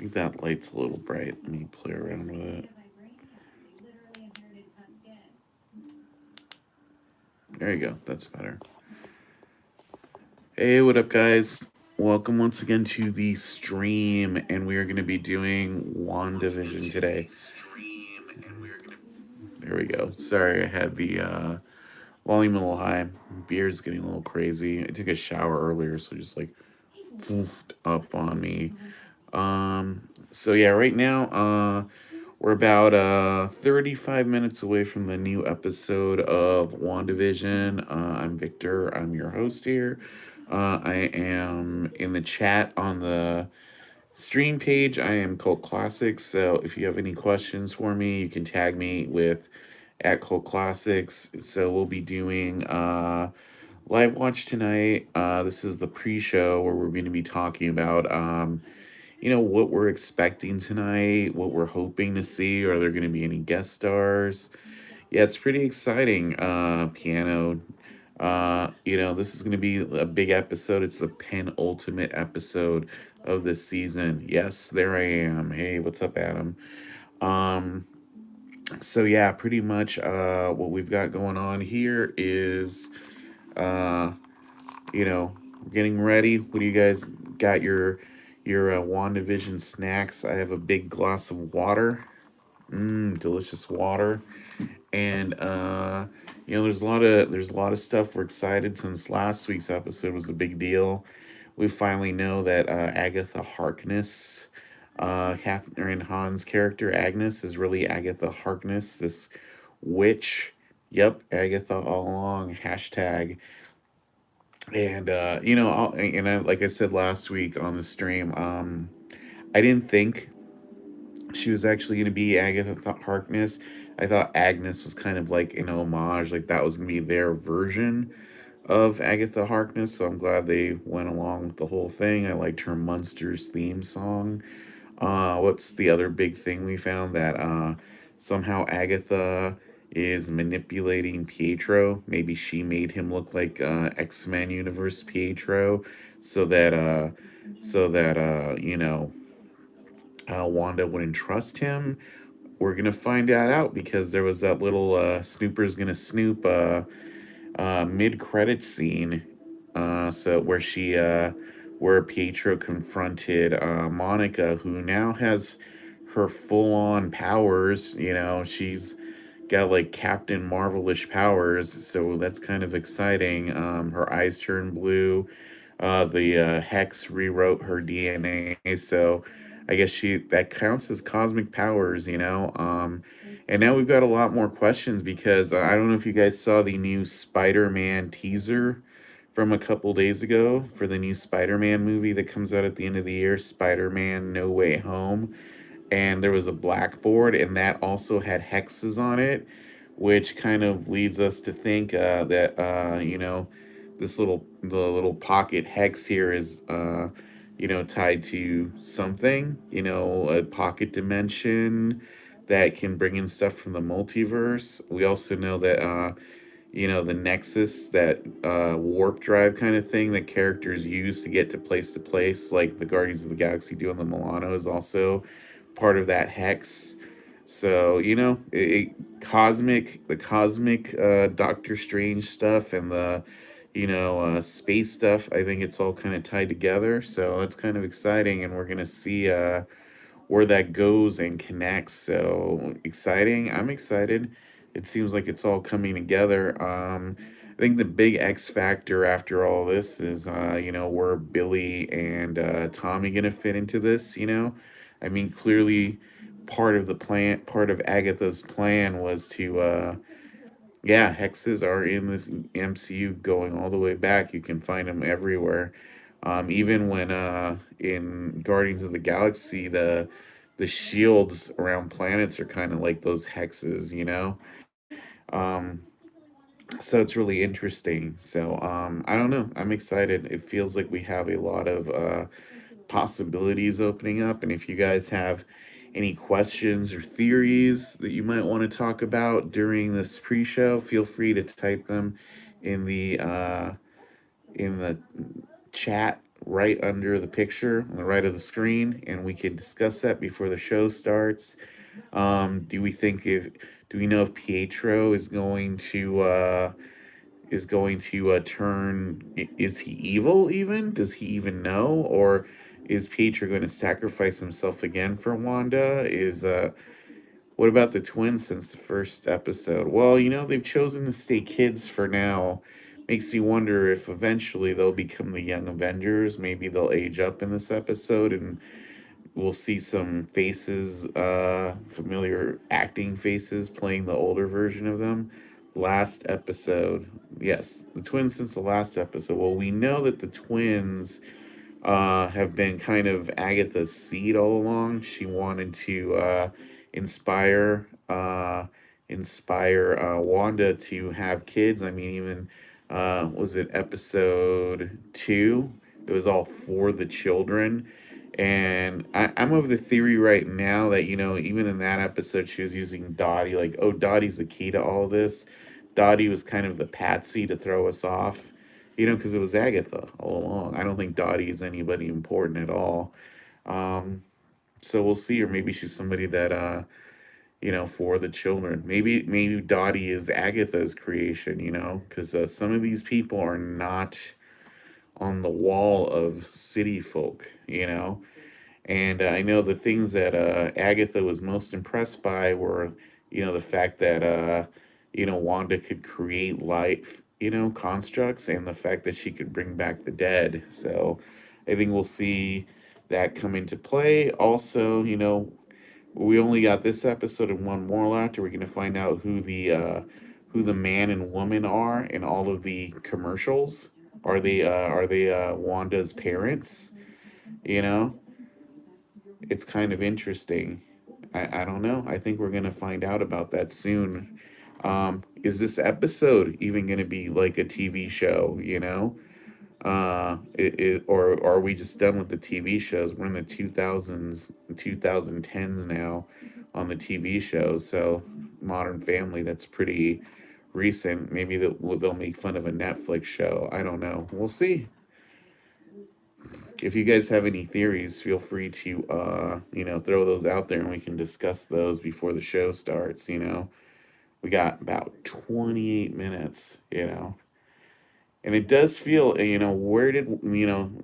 think that light's a little bright. Let me play around with it. There you go. That's better. Hey, what up, guys? Welcome once again to the stream, and we are going to be doing WandaVision today. There we go. Sorry, I had the volume a little high. Beer's getting a little crazy. I took a shower earlier, so just like foofed up on me. So yeah, right now, we're about 35 minutes away from the new episode of WandaVision. I'm Victor. I'm your host here. I am in the chat on the stream page. I am Cult Classics. So if you have any questions for me, you can tag me with at Cult Classics. So we'll be doing live watch tonight. This is the pre-show where we're going to be talking about what we're expecting tonight, what we're hoping to see. Are there going to be any guest stars? Yeah, it's pretty exciting. Piano. This is going to be a big episode. It's the penultimate episode of this season. Yes, there I am. Hey, what's up, Adam? Um, so yeah, pretty much what we've got going on here is uh, getting ready. What do you guys got your WandaVision snacks? I have a big glass of water. Delicious water. And there's a lot of stuff we're excited since last week's episode was a big deal. We finally know that Agatha Harkness, Catherine Hahn's character Agnes, is really Agatha Harkness, this witch. Yep, Agatha all along. Hashtag. And like I said last week on the stream, I didn't think she was actually going to be Agatha Harkness. I thought Agnes was kind of like an homage, like that was going to be their version of Agatha Harkness. So I'm glad they went along with the whole thing. I liked her Munsters theme song. What's the other big thing we found? That somehow Agatha is manipulating Pietro. Maybe she made him look like X-Men universe Pietro, so that Wanda wouldn't trust him. We're gonna find that out because there was that little Snooper's gonna snoop mid credit scene, so where Pietro confronted Monica, who now has her full on powers. She's got like Captain Marvelish powers, so that's kind of exciting. Her eyes turn blue. The Hex rewrote her DNA, so I guess she that counts as cosmic powers. And now we've got a lot more questions because I don't know if you guys saw the new Spider-Man teaser from a couple days ago for the new Spider-Man movie that comes out at the end of the year, Spider-Man No Way Home. And there was a blackboard, and that also had hexes on it, which kind of leads us to think that the little pocket hex here is tied to something, a pocket dimension that can bring in stuff from the multiverse. We also know that the Nexus, that warp drive kind of thing that characters use to place, like the Guardians of the Galaxy do on the Milano, is also part of that hex. So the cosmic Doctor Strange stuff and the space stuff. I think it's all kind of tied together. So that's kind of exciting, and we're gonna see where that goes and connects. So exciting! I'm excited. It seems like it's all coming together. I think the big X factor after all this is, where Billy and Tommy gonna fit into this. I mean, clearly, part of Agatha's plan was to, yeah, hexes are in this MCU going all the way back. You can find them everywhere. Even when in Guardians of the Galaxy, the shields around planets are kind of like those hexes. Um, so it's really interesting. So I don't know. I'm excited. It feels like we have a lot of possibilities opening up. And if you guys have any questions or theories that you might want to talk about during this pre-show, feel free to type them in the chat right under the picture on the right of the screen, and we can discuss that before the show starts. Do we think if do we know if Pietro is going to turn? Is he evil? Even does he even know, or is Pietro going to sacrifice himself again for Wanda? Is What about the twins since the first episode? Well, they've chosen to stay kids for now. Makes you wonder if eventually they'll become the young Avengers. Maybe they'll age up in this episode and we'll see some faces, familiar acting faces playing the older version of them. Last episode. Yes, the twins since the last episode. Well, we know that the twins have been kind of Agatha's seed all along. She wanted to inspire Wanda to have kids. I mean, even was it episode 2? It was all for the children. And I'm of the theory right now that, even in that episode, she was using Dottie, like, oh, Dottie's the key to all this. Dottie was kind of the patsy to throw us off, because it was Agatha all along. I don't think Dottie is anybody important at all. Um, so we'll see, or maybe she's somebody that, for the children. Maybe Dottie is Agatha's creation, because some of these people are not on the wall of city folk, And I know the things that Agatha was most impressed by were, the fact that, Wanda could create life, constructs, and the fact that she could bring back the dead. So I think we'll see that come into play. Also, we only got this episode and one more left. Are we going to find out who the man and woman are in all of the commercials? Are they Wanda's parents? You know, it's kind of interesting. I don't know. I think we're gonna find out about that soon. Is this episode even gonna be like a TV show? Or are we just done with the TV shows? We're in the 2000s, 2010s now on the TV shows. So Modern Family, that's pretty recent. Maybe they'll make fun of a Netflix show. I don't know. We'll see. If you guys have any theories, feel free to throw those out there and we can discuss those before the show starts. We got about 28 minutes. And it does feel, where did,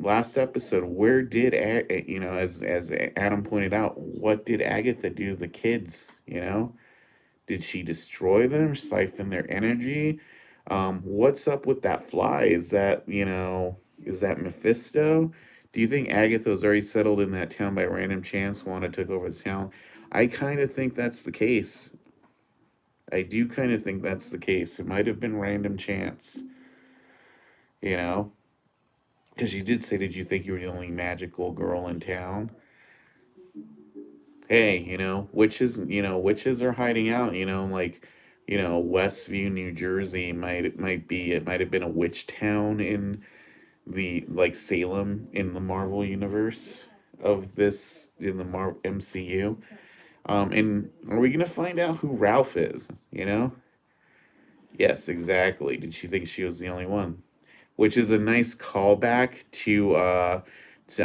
last episode, where did, as Adam pointed out, what did Agatha do to the kids? Did she destroy them, siphon their energy? What's up with that fly? Is that Mephisto? Do you think Agatha's already settled in that town by random chance? Wanda took over the town. I kind of think that's the case. I do kind of think that's the case. It might have been random chance, you know? Because you did say, did you think you were the only magical girl in town? Hey, witches are hiding out, like, Westview, New Jersey it might have been a witch town in the like Salem in the Marvel universe of this in the MCU. And are we gonna find out who Ralph is? Yes, exactly. Did she think she was the only one? Which is a nice callback to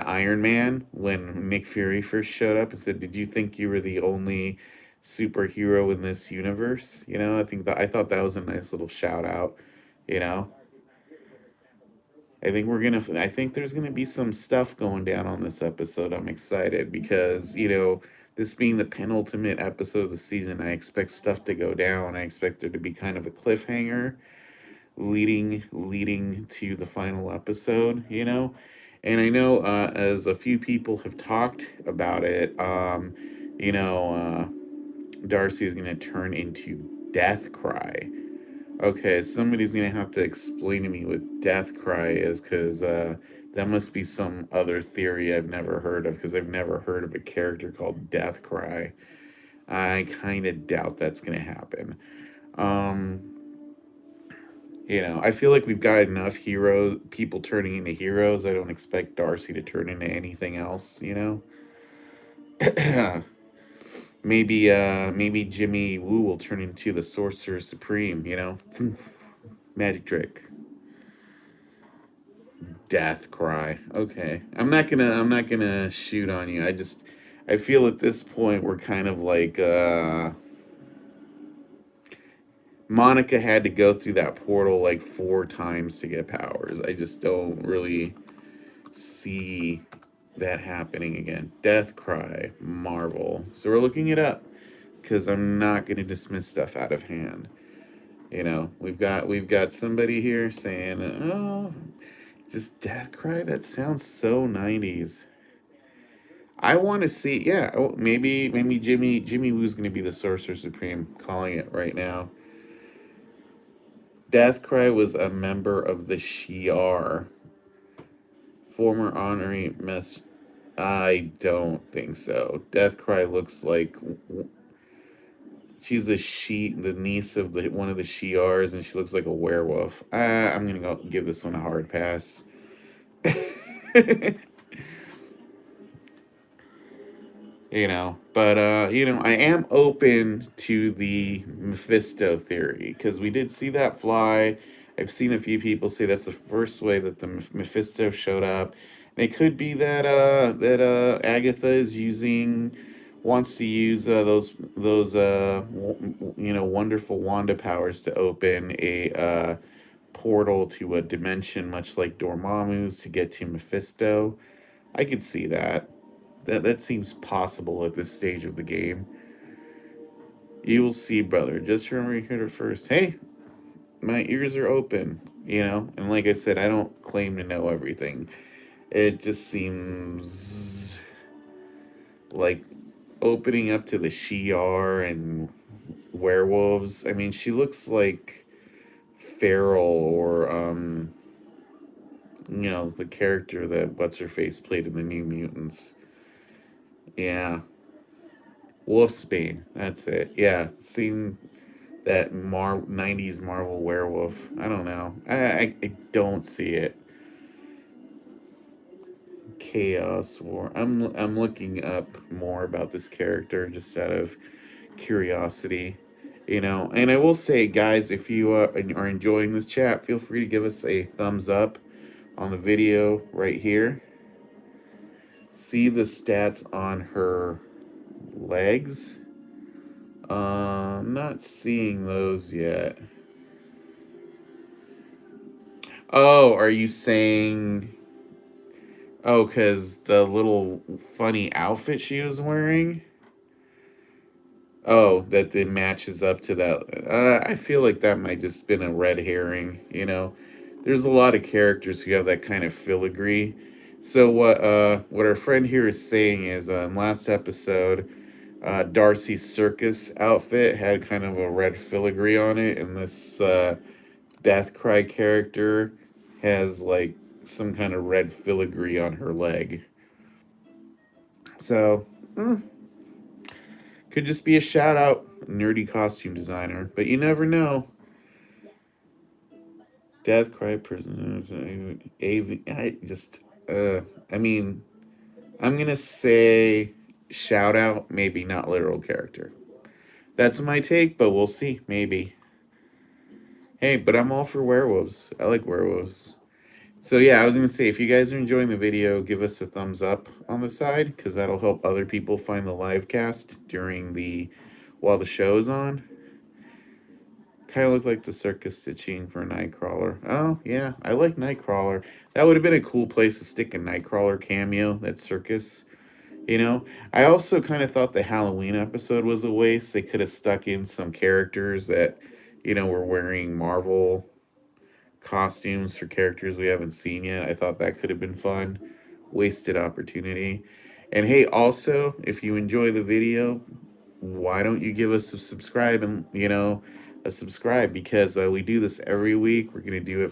Iron Man when Nick Fury first showed up and said, "Did you think you were the only superhero in this universe?" I thought that was a nice little shout out. You know, I think there's gonna be some stuff going down on this episode. I'm excited because this being the penultimate episode of the season, I expect stuff to go down. I expect there to be kind of a cliffhanger leading to the final episode. And I know as a few people have talked about it, you know, uh, Darcy is gonna turn into Death Cry. Okay, somebody's gonna have to explain to me what Death Cry is, because that must be some other theory I've never heard of, because I've never heard of a character called Death Cry. I kind of doubt that's gonna happen. Um, I feel like we've got enough people turning into heroes. I don't expect Darcy to turn into anything else. Maybe Jimmy Woo will turn into the Sorcerer Supreme. Magic trick. Death cry. Okay. I'm not gonna shoot on you. I feel at this point we're kind of like Monica had to go through that portal like 4 times to get powers. I just don't really see that happening again. Death cry, Marvel. So we're looking it up because I'm not going to dismiss stuff out of hand. We've got somebody here saying, "Oh, just death cry. That sounds so 90s." I want to see, yeah. Oh, maybe Jimmy Woo's going to be the Sorcerer Supreme. Calling it right now. Deathcry was a member of the Shi'ar, former honorary mess. I don't think so. Deathcry looks like she's the niece of the one of the Shi'ars, and she looks like a werewolf. I'm gonna give this one a hard pass. But I am open to the Mephisto theory because we did see that fly. I've seen a few people say that's the first way that the Mephisto showed up. And it could be that Agatha is wants to use those wonderful Wanda powers to open a portal to a dimension much like Dormammu's to get to Mephisto. I could see that. That seems possible at this stage of the game. You will see, brother. Just remember you heard it first. Hey, my ears are open, And like I said, I don't claim to know everything. It just seems like opening up to the Shi'ar and werewolves. I mean, she looks like Feral or the character that what's her face played in the New Mutants. Yeah, Wolfsbane. That's it. Yeah, seen that 90s Marvel werewolf. I don't know. I don't see it. Chaos War. I'm looking up more about this character just out of curiosity. And I will say, guys, if you are enjoying this chat, feel free to give us a thumbs up on the video right here. See the stats on her legs. I'm not seeing those yet. Oh, are you saying? Oh, because the little funny outfit she was wearing? Oh, that it matches up to that. I feel like that might just been a red herring. There's a lot of characters who have that kind of filigree. So what our friend here is saying is in last episode, Darcy's circus outfit had kind of a red filigree on it, and this Deathcry character has like some kind of red filigree on her leg. So, could just be a shout out nerdy costume designer, but you never know. Deathcry prisoners, I just, I mean, I'm gonna say shout out, maybe not literal character. That's my take, but we'll see, maybe. Hey, but I'm all for werewolves. I like werewolves. So yeah, I was gonna say if you guys are enjoying the video, give us a thumbs up on the side because that'll help other people find the live cast while the show is on. Kind of looked like the circus stitching for Nightcrawler. Oh yeah, I like Nightcrawler. That would have been a cool place to stick a Nightcrawler cameo. That circus. I also kind of thought the Halloween episode was a waste. They could have stuck in some characters that were wearing Marvel costumes for characters we haven't seen yet. I thought that could have been fun. Wasted opportunity. And hey, also, if you enjoy the video, why don't you give us a subscribe and a subscribe because we do this every week. We're gonna do it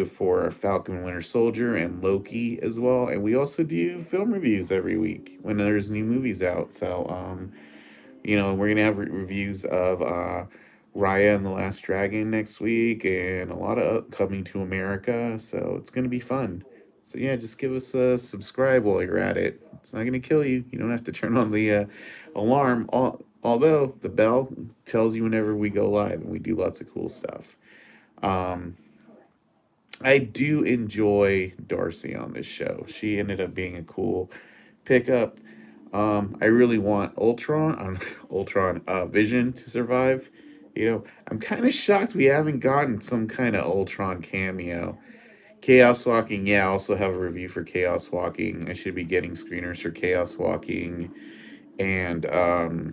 for Falcon and Winter Soldier and Loki as well, and we also do film reviews every week when there's new movies out. So we're gonna have reviews of Raya and the Last Dragon next week, and a lot of Coming to America. So it's gonna be fun. So yeah, just give us a subscribe while you're at it. It's not gonna kill you. You don't have to turn on the alarm. Although the bell tells you whenever we go live, and we do lots of cool stuff. Um, I do enjoy Darcy on this show. She ended up being a cool pickup. I really want Ultron Vision to survive. I'm kind of shocked we haven't gotten some kind of Ultron cameo. Chaos Walking, yeah, I also have a review for Chaos Walking. I should be getting screeners for Chaos Walking and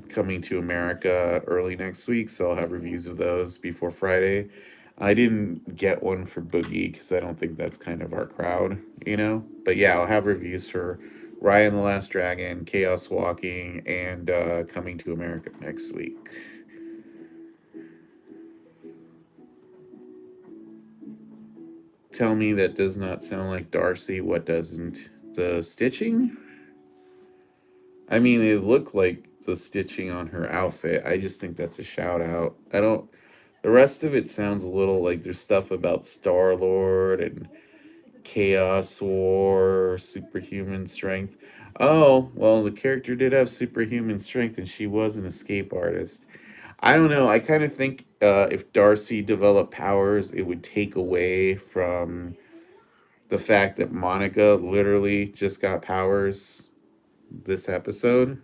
Coming to America early next week, so I'll have reviews of those before Friday. I didn't get one for Boogie because I don't think that's kind of our crowd. But yeah, I'll have reviews for Raya and the Last Dragon, Chaos Walking, and Coming to America next week. Tell me that does not sound like Darcy. What doesn't? The stitching? I mean, it looked like the stitching on her outfit. I just think that's a shout out. I don't. The rest of it sounds a little like there's stuff about Star Lord and Chaos War, superhuman strength. Oh, well, the character did have superhuman strength and she was an escape artist. I don't know. I kind of think if Darcy developed powers, it would take away from the fact that Monica literally just got powers this episode.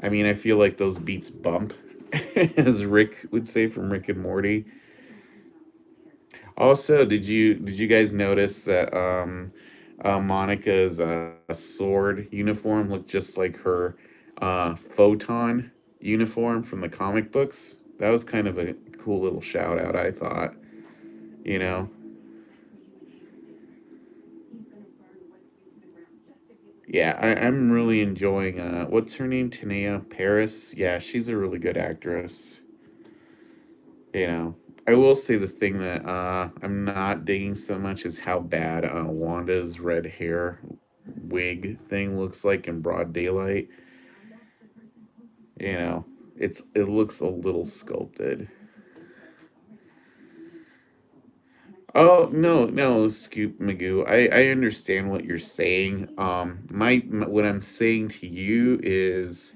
I mean, I feel like those beats bump, as Rick would say from Rick and Morty. Also, did you guys notice that Monica's sword uniform looked just like her photon uniform from the comic books? That was kind of a cool little shout out, I thought. You know, yeah, I'm really enjoying. What's her name? Tanea Paris. Yeah, she's a really good actress. You know, I will say the thing that I'm not digging so much is how bad Wanda's red hair wig thing looks like in broad daylight. You know, it looks a little sculpted. Oh no, no, Scoop Magoo. I understand what you're saying. What I'm saying to you is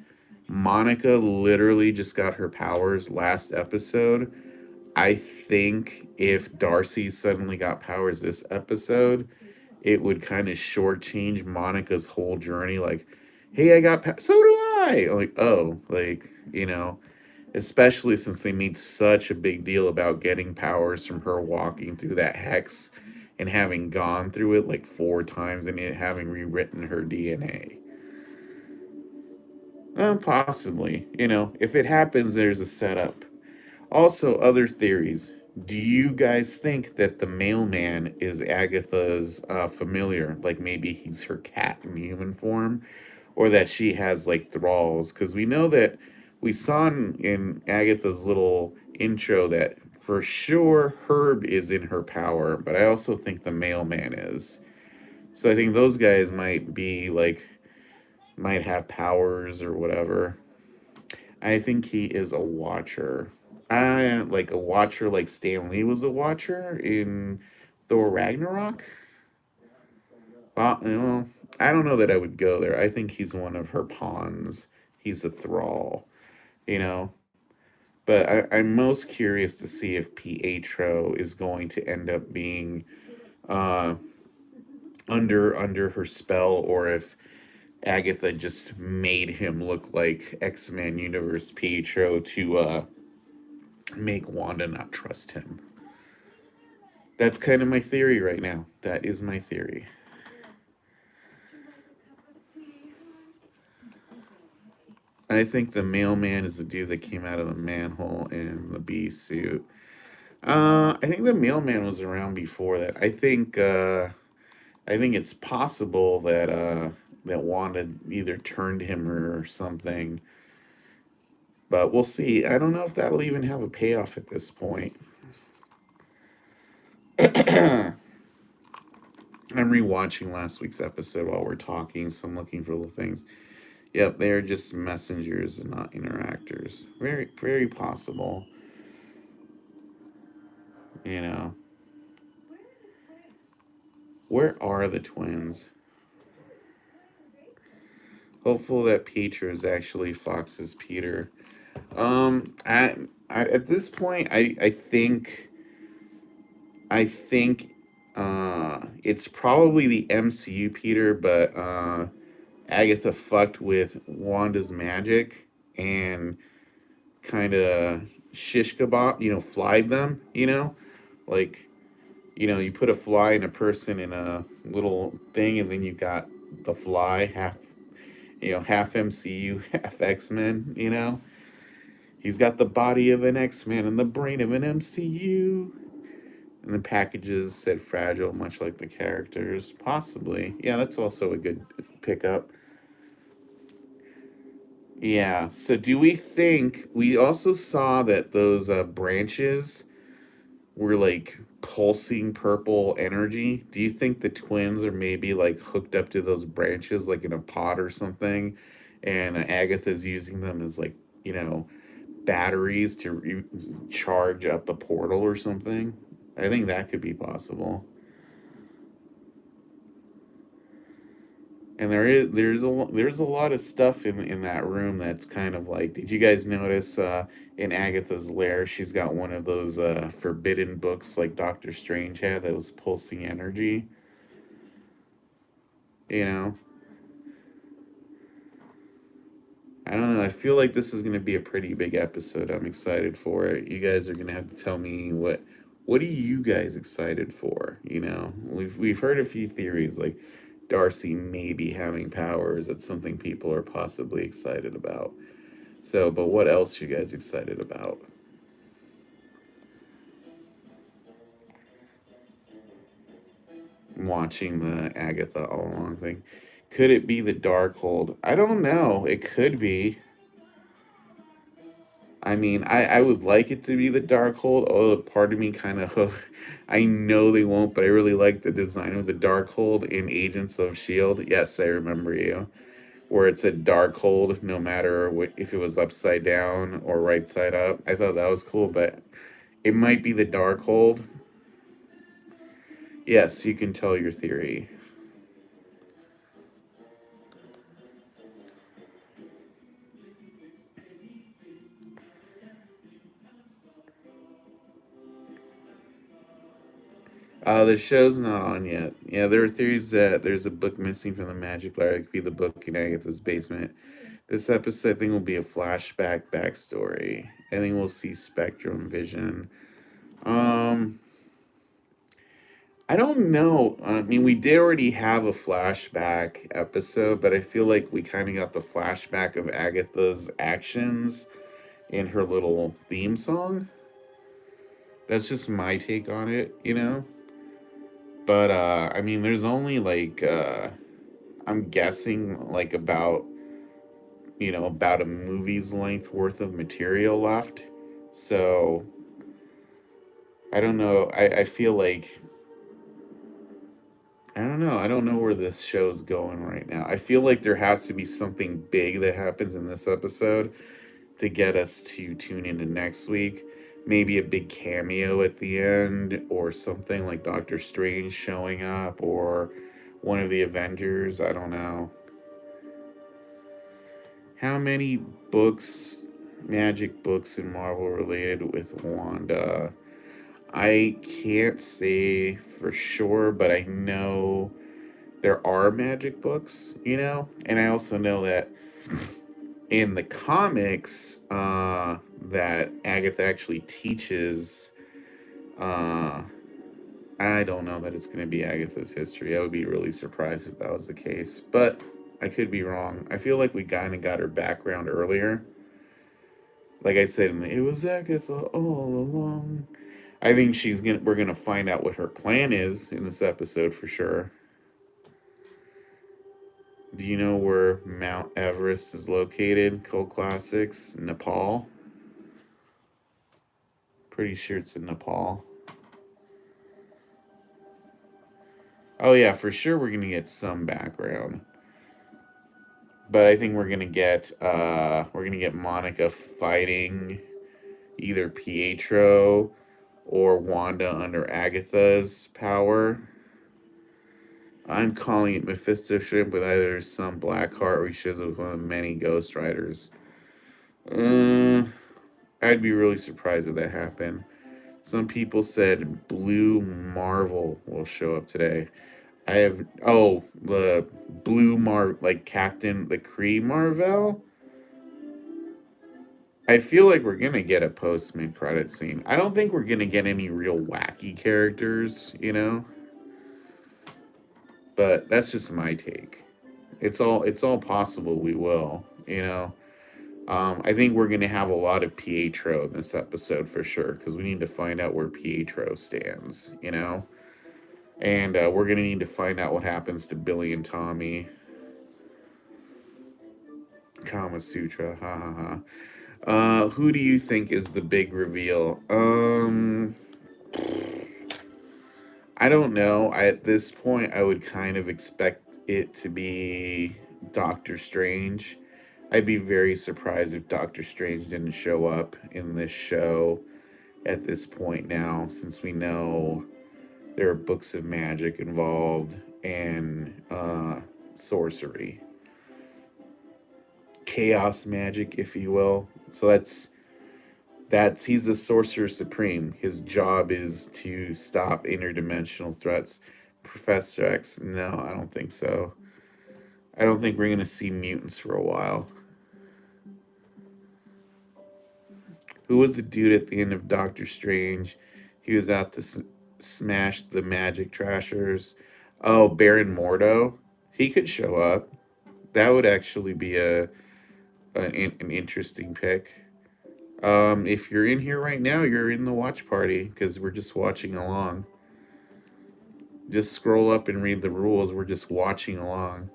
Monica literally just got her powers last episode. I think if Darcy suddenly got powers this episode, it would kind of shortchange Monica's whole journey. Like, hey, so do I. Like, oh, especially since they made such a big deal about getting powers from her walking through that hex and having gone through it like 4 times and it having rewritten her DNA. Possibly. If it happens, there's a setup. Also, other theories. Do you guys think that the mailman is Agatha's familiar? Like maybe he's her cat in human form? Or that she has like thralls? Because we know that we saw in Agatha's little intro that for sure Herb is in her power, but I also think the mailman is. So I think those guys might have powers or whatever. I think he is a watcher. Like a watcher, like Stan Lee was a watcher in Thor Ragnarok. Well, I don't know that I would go there. I think he's one of her pawns. He's a thrall, you know. But I'm most curious to see if Pietro is going to end up being uh, under her spell, or if Agatha just made him look like X-Men Universe Pietro to make Wanda not trust him. That's kind of my theory right now. That is my theory. I think the mailman is the dude that came out of the manhole in the bee suit. I think the mailman was around before that. I think it's possible that Wanda either turned him or something, but we'll see. I don't know if that'll even have a payoff at this point. I'm rewatching last week's episode while we're talking, so I'm looking for little things. Yep, they are just messengers and not interactors. Very, very possible. You know, where are the twins? Hopeful that Peter is actually Fox's Peter. At this point, I think I think it's probably the MCU, Peter, but Agatha fucked with Wanda's magic and kind of shish kebab, flied them, like, you put a fly in a person in a little thing, and then you got the fly half MCU, half X Men. He's got the body of an X Man and the brain of an MCU. And the packages said fragile, much like the characters. Possibly. Yeah, that's also a good pickup. Yeah. So, do we think we also saw that those branches were like pulsing purple energy? Do you think the twins are maybe like hooked up to those branches, like in a pod or something? And Agatha's using them as like, you know, batteries to charge up a portal or something? I think that could be possible. And there's a lot of stuff in that room that's kind of like. Did you guys notice in Agatha's lair she's got one of those forbidden books like Doctor Strange had that was pulsing energy. You know, I don't know. I feel like this is going to be a pretty big episode. I'm excited for it. You guys are going to have to tell me what are you guys excited for? We've heard a few theories like Darcy maybe having powers. That's something people are possibly excited about. So, but what else you guys excited about? Watching the Agatha all along thing. Could it be the Darkhold? I don't know. It could be. I mean, I would like it to be the Darkhold. Although part of me kind of, I know they won't, but I really like the design of the Darkhold in Agents of Shield. Yes, I remember you. Where it's a Darkhold, no matter if it was upside down or right side up. I thought that was cool, but it might be the Darkhold. Yes, you can tell your theory. The show's not on yet. Yeah, there are theories that there's a book missing from the Magic Library. It could be the book in Agatha's basement. This episode, I think, will be a flashback backstory. I think we'll see Spectrum Vision. Um, I don't know. I mean, we did already have a flashback episode, but I feel like we kind of got the flashback of Agatha's actions in her little theme song. That's just my take on it. But I mean, there's only like I'm guessing like about a movie's length worth of material left. So I don't know. I feel like I don't know. I don't know where this show's going right now. I feel like there has to be something big that happens in this episode to get us to tune into next week. Maybe a big cameo at the end, or something like Doctor Strange showing up, or one of the Avengers. I don't know. How many books, magic books in Marvel related with Wanda? I can't say for sure, but I know there are magic books. And I also know that in the comics, that Agatha actually teaches. Uh, I don't know that it's going to be Agatha's history. I would be really surprised if that was the case, but I could be wrong. I feel like we kind of got her background earlier. Like I said, it was Agatha all along. I think we're gonna find out what her plan is in this episode for sure. Do you know where Mount Everest is located? Cult Classics, Nepal. Pretty sure it's in Nepal. Oh yeah, for sure we're gonna get some background. But I think we're gonna get Monica fighting either Pietro or Wanda under Agatha's power. I'm calling it Mephisto ship with either some Blackheart or he shows up with one of many Ghost Riders. Uh, I'd be really surprised if that happened. Some people said Blue Marvel will show up today. I have the like Captain the Kree Marvel. I feel like we're gonna get a post mid credit scene. I don't think we're gonna get any real wacky characters, but that's just my take. It's all possible we will. I think we're gonna have a lot of Pietro in this episode for sure because we need to find out where Pietro stands. And we're gonna need to find out what happens to Billy and Tommy. Kama Sutra, ha ha ha. Who do you think is the big reveal? I don't know. At this point, I would kind of expect it to be Doctor Strange. I'd be very surprised if Doctor Strange didn't show up in this show at this point now, since we know there are books of magic involved and sorcery, chaos magic, if you will. So that's he's the sorcerer supreme. His job is to stop interdimensional threats. Professor X, no, I don't think so. I don't think we're gonna see mutants for a while. Who was the dude at the end of Doctor Strange? He was out to smash the magic trashers. Oh, Baron Mordo. He could show up. That would actually be an interesting pick. If you're in here right now, you're in the watch party because we're just watching along. Just scroll up and read the rules. We're just watching along.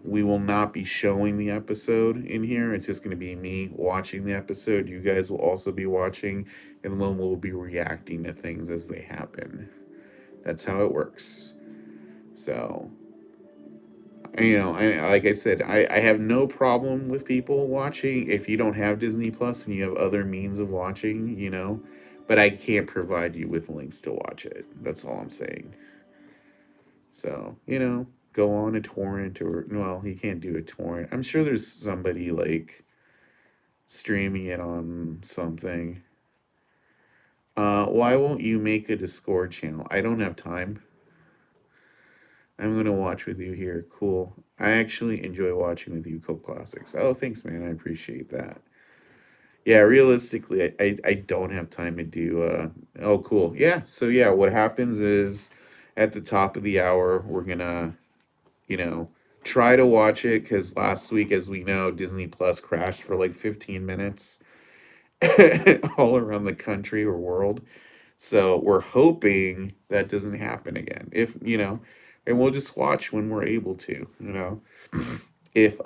We will not be showing the episode in here. It's just going to be me watching the episode. You guys will also be watching, and then we'll be reacting to things as they happen. That's how it works. So, like I said, I have no problem with people watching if you don't have Disney Plus and you have other means of watching, but I can't provide you with links to watch it. That's all I'm saying. So, go on a torrent or, well, you can't do a torrent. I'm sure there's somebody like streaming it on something. Why won't you make a Discord channel? I don't have time. I'm going to watch with you here. Cool. I actually enjoy watching with you, Cult Classics. Oh, thanks, man. I appreciate that. Yeah, realistically, I don't have time to do. Oh, cool. Yeah. So, yeah, what happens is at the top of the hour, we're going to, try to watch it because last week, as we know, Disney Plus crashed for like 15 minutes all around the country or world. So we're hoping that doesn't happen again. And we'll just watch when we're able to. If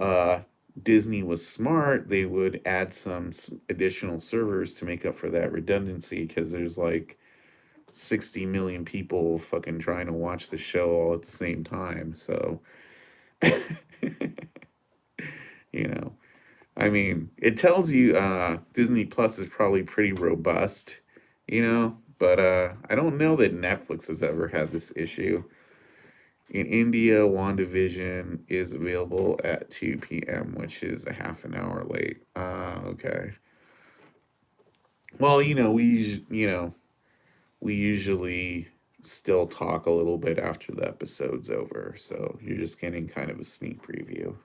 Disney was smart, they would add some additional servers to make up for that redundancy because there's like 60 million people fucking trying to watch the show all at the same time. So, you know, I mean, it tells you Disney Plus is probably pretty robust, but I don't know that Netflix has ever had this issue. In India, WandaVision is available at 2 p.m., which is a half an hour late. Okay. Well, we usually still talk a little bit after the episode's over, so you're just getting kind of a sneak preview.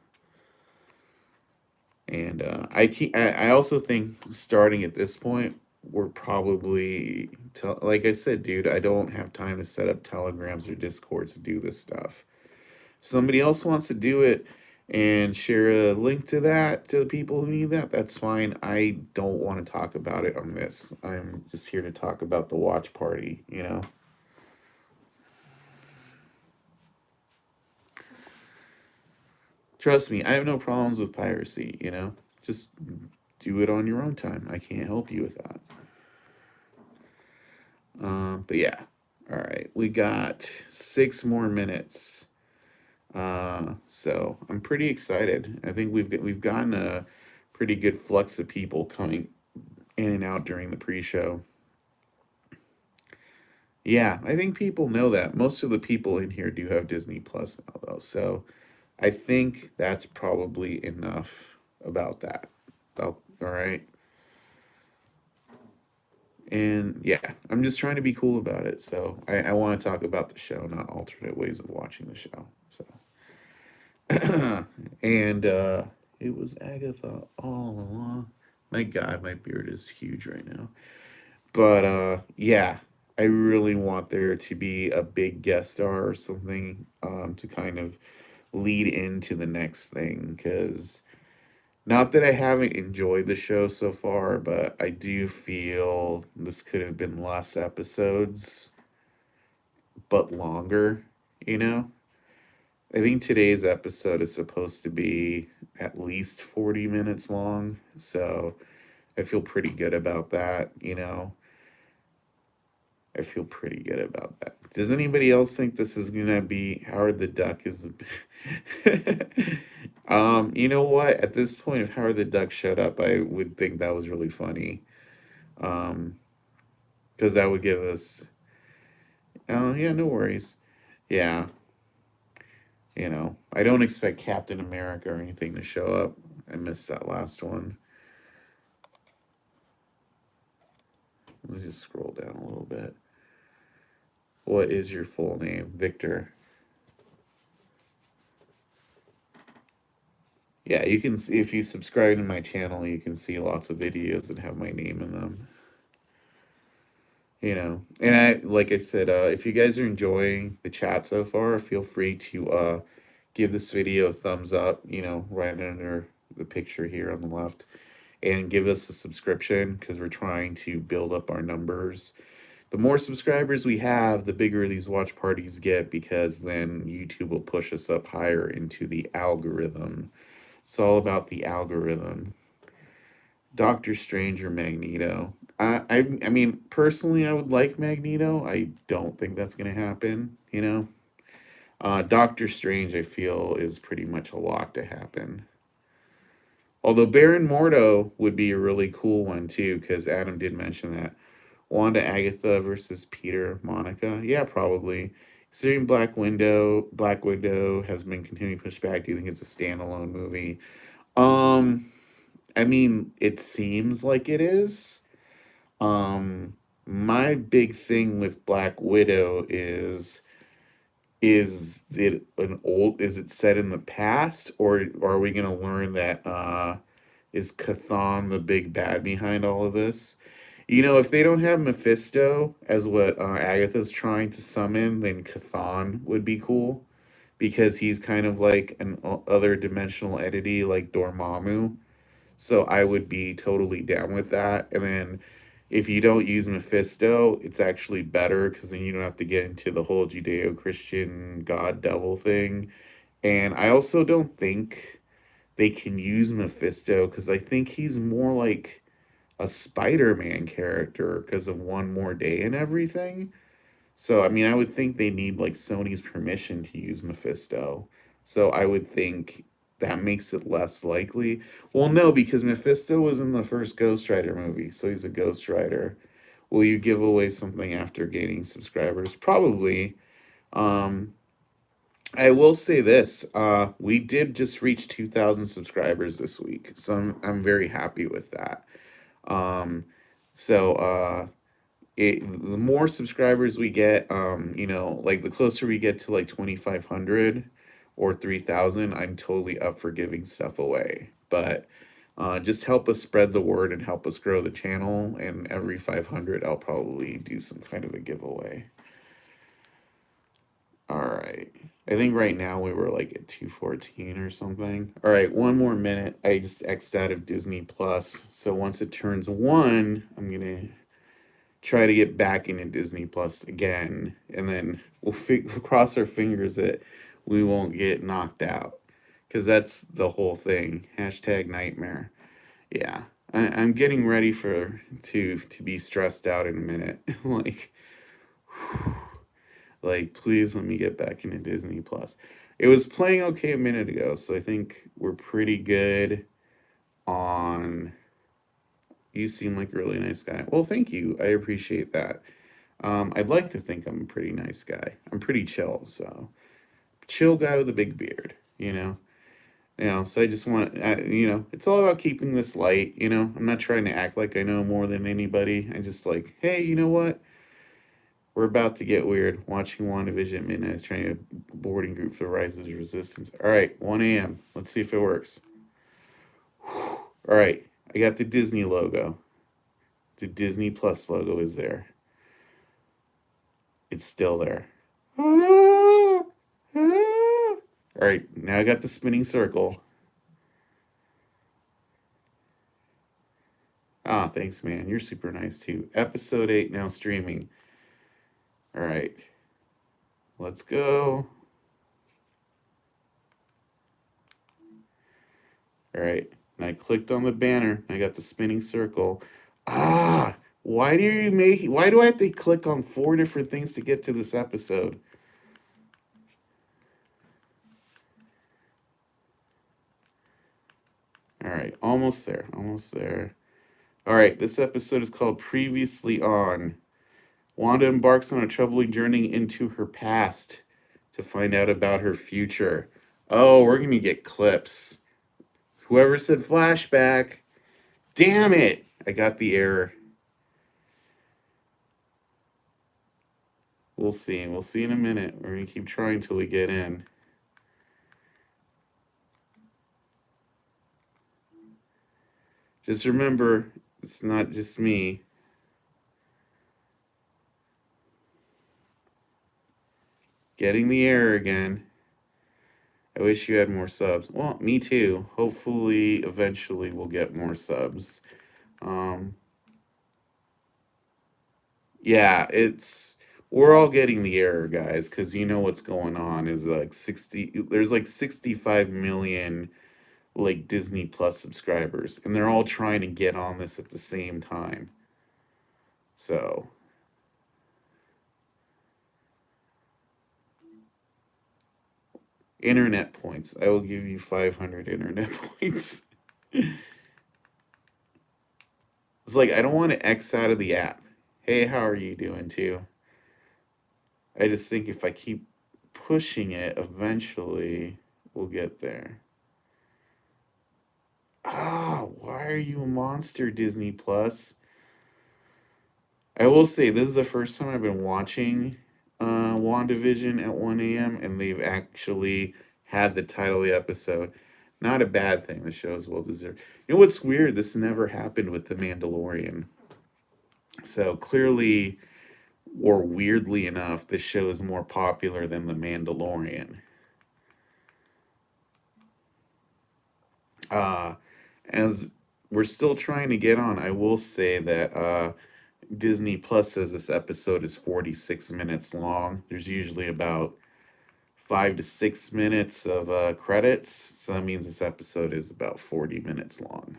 And I also think starting at this point, we're probably like I said, dude, I don't have time to set up telegrams or discords to do this stuff. If somebody else wants to do it and share a link to that to the people who need that, that's fine. I don't want to talk about it on this. I'm just here to talk about the watch party. Trust me, I have no problems with piracy. Just do it on your own time. I can't help you with that. But yeah. All right. We got 6 more minutes. So I'm pretty excited. I think we've gotten a pretty good flux of people coming in and out during the pre-show. Yeah, I think people know that. Most of the people in here do have Disney Plus now, though. So I think that's probably enough about that. Oh, all right. And yeah, I'm just trying to be cool about it. So I want to talk about the show, not alternate ways of watching the show. So, and it was Agatha all along. My God, my beard is huge right now. But yeah, I really want there to be a big guest star or something to kind of lead into the next thing. Because not that I haven't enjoyed the show so far, but I do feel this could have been less episodes, but longer, you know? I think today's episode is supposed to be at least 40 minutes long, so I feel pretty good about that, you know? I feel pretty good about that. Does anybody else think this is gonna be Howard the Duck is you know what? At this point, if Howard the Duck showed up, I would think that was really funny. Um, because that would give us oh yeah, no worries. Yeah, you know. I don't expect Captain America or anything to show up. I missed that last one. Let's just scroll down a little bit. What is your full name? Victor. Yeah, you can see if you subscribe to my channel, you can see lots of videos that have my name in them. You know, and I like I said, if you guys are enjoying the chat so far, feel free to give this video a thumbs up. You know, right under the picture here on the left, and give us a subscription because we're trying to build up our numbers. The more subscribers we have, the bigger these watch parties get because then YouTube will push us up higher into the algorithm. It's all about the algorithm. Doctor Strange or Magneto. I mean, personally, I would like Magneto. I don't think that's going to happen, you know? Doctor Strange, I feel, is pretty much a lock to happen. Although Baron Mordo would be a really cool one, too, because Adam did mention that. Wanda Agatha versus Peter Monica. Yeah, probably. Considering Black Widow has been continuing pushed back. Do you think it's a standalone movie? Um, I mean, it seems like it is. Um, my big thing with Black Widow is it an old is it set in the past or are we gonna learn that is Chthon the big bad behind all of this? You know, if they don't have Mephisto as what Agatha's trying to summon, then Chthon would be cool because he's kind of like an other dimensional entity like Dormammu. So I would be totally down with that. And then if you don't use Mephisto, it's actually better because then you don't have to get into the whole Judeo Christian God devil thing. And I also don't think they can use Mephisto because I think he's more like a Spider Man character because of One More Day and everything. So, I mean, I would think they need like Sony's permission to use Mephisto. So, I would think that makes it less likely. Well, no, because Mephisto was in the first Ghost Rider movie, so he's a Ghost Rider. Will you give away something after gaining subscribers? Probably. Um, I will say this: we did just reach 2,000 subscribers this week, so I'm very happy with that. Um, so the more subscribers we get, you know, like the closer we get to like 2,500 or 3,000, I'm totally up for giving stuff away. But just help us spread the word and help us grow the channel. And every 500, I'll probably do some kind of a giveaway. All right. I think right now we were like at 214 or something. All right, one more minute. I just X'd out of Disney Plus. So once it turns one, I'm going to try to get back into Disney Plus again, and then we'll cross our fingers that we won't get knocked out, because that's the whole thing. Hashtag nightmare. Yeah, I'm getting ready for to be stressed out in a minute. like, like please let me get back into Disney Plus. It was playing okay a minute ago, so I think we're pretty good on. You seem like a really nice guy. Well, thank you. I appreciate that. I'd like to think I'm a pretty nice guy. I'm pretty chill, so chill guy with a big beard, you know. So I just want, it's all about keeping this light. I'm not trying to act like I know more than anybody. I just like, hey, you know what? We're about to get weird. Watching WandaVision at midnight, trying a boarding group for Rise of the Resistance. All right, 1 a.m. Let's see if it works. All right, I got the Disney logo. The Disney Plus logo is there. It's still there. All right, now I got the spinning circle. Ah, thanks, man. You're super nice too. Episode 8 now streaming. All right, let's go. All right, and I clicked on the banner. I got the spinning circle. Ah, why do I have to click on 4 different things to get to this episode? All right, almost there. Almost there. All right, this episode is called Previously On. Wanda embarks on a troubling journey into her past to find out about her future. Oh, we're going to get clips. Whoever said flashback, damn it! I got the error. We'll see. We'll see in a minute. We're going to keep trying till we get in. Just remember, it's not just me. Getting the error again. I wish you had more subs. Well, me too. Hopefully, eventually, we'll get more subs. Um, yeah, we're all getting the error, guys, because you know what's going on is like 65 million like Disney Plus subscribers, and they're all trying to get on this at the same time. So, internet points. I will give you 500 internet points. It's like I don't want to X out of the app. Hey, how are you doing too? I just think if I keep pushing it, eventually we'll get there. Ah, why are you a monster, Disney Plus? I will say this is the first time I've been watching WandaVision at 1 a.m. and they've actually had the title of the episode. Not a bad thing. The show is well deserved. You know what's weird? This never happened with The Mandalorian. So clearly, or weirdly enough, this show is more popular than The Mandalorian. Uh, as we're still trying to get on, I will say that Disney Plus says this episode is 46 minutes long. There's usually about 5 to 6 minutes of credits, so that means this episode is about 40 minutes long.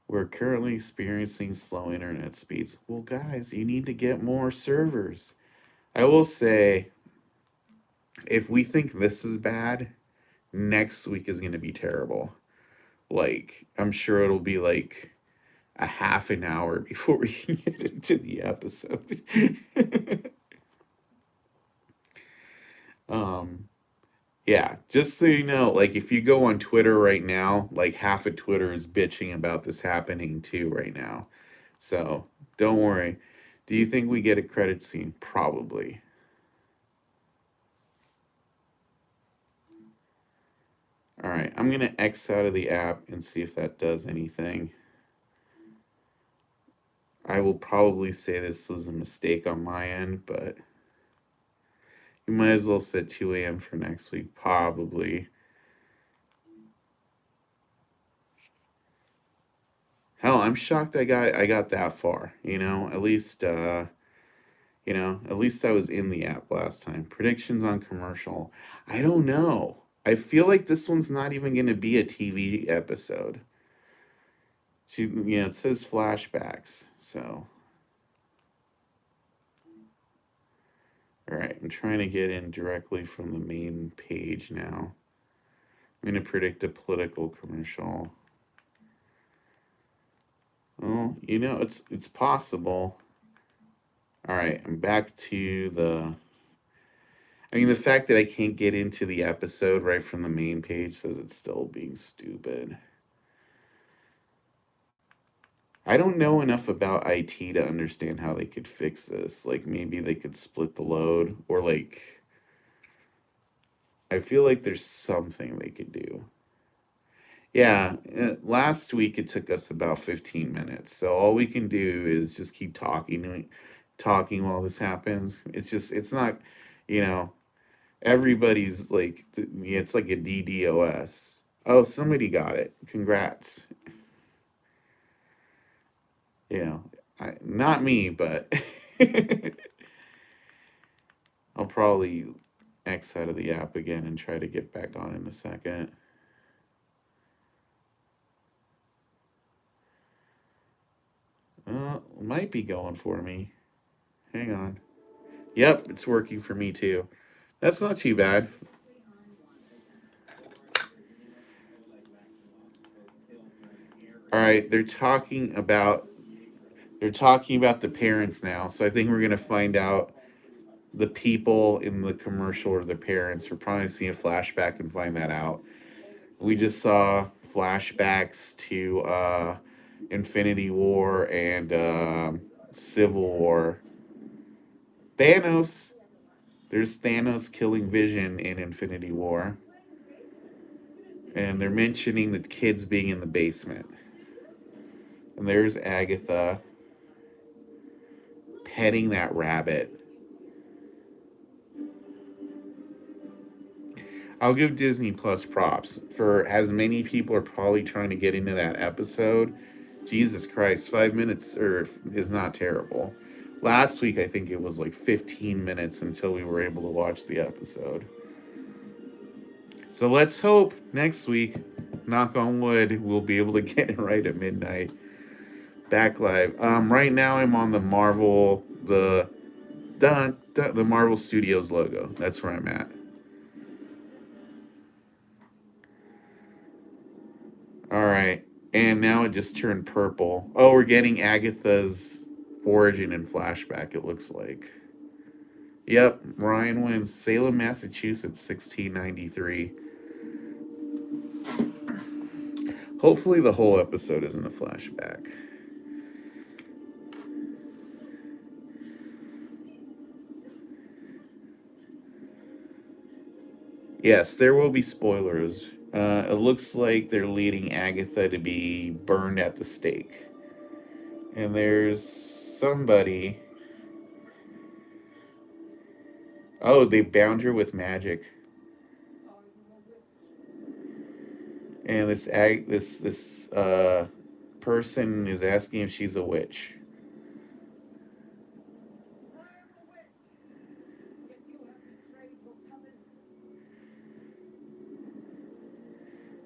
We're currently experiencing slow internet speeds. Well, guys, you need to get more servers. I will say, if we think this is bad, next week is going to be terrible. Like, I'm sure it'll be like a half an hour before we can get into the episode. um, yeah, just so you know, like if you go on Twitter right now, like half of Twitter is bitching about this happening too right now. So don't worry. Do you think we get a credit scene? Probably. All right, I'm gonna X out of the app and see if that does anything. I will probably say this was a mistake on my end, but you might as well set 2 a.m. for next week, probably. Hell, I'm shocked I got that far. At least I was in the app last time. Predictions on commercial. I don't know. I feel like this one's not even going to be a TV episode. It says flashbacks. So, all right, I'm trying to get in directly from the main page now. I'm going to predict a political commercial. Well, it's possible. All right, I'm back to the. I mean, the fact that I can't get into the episode right from the main page says it's still being stupid. I don't know enough about IT to understand how they could fix this. Like, maybe they could split the load, or like, I feel like there's something they could do. Yeah, last week it took us about 15 minutes. So all we can do is just keep talking while this happens. It's not, you know, everybody's like, yeah, it's like a DDoS. Oh, somebody got it. Congrats. You know, not me, but I'll probably X out of the app again and try to get back on in a second. Might be going for me. Hang on. Yep, it's working for me too. That's not too bad. All right, they're talking about the parents now. So I think we're gonna find out the people in the commercial are the parents. We're probably seeing a flashback and find that out. We just saw flashbacks to Infinity War and Civil War. Thanos. There's Thanos killing Vision in Infinity War. And they're mentioning the kids being in the basement. And there's Agatha petting that rabbit. I'll give Disney Plus props for as many people are probably trying to get into that episode. Jesus Christ, 5 minutes is not terrible. Last week, I think it was like 15 minutes until we were able to watch the episode. So let's hope next week, knock on wood, we'll be able to get it right at midnight. Back live. Right now I'm on the the Marvel Studios logo. That's where I'm at. All right. And now it just turned purple. Oh, we're getting Agatha's origin and flashback, it looks like. Yep, Ryan wins. Salem, Massachusetts, 1693. Hopefully, the whole episode isn't a flashback. Yes, there will be spoilers. It looks like they're leading Agatha to be burned at the stake. And there's somebody. Oh, they bound her with magic. And this person is asking if she's a witch.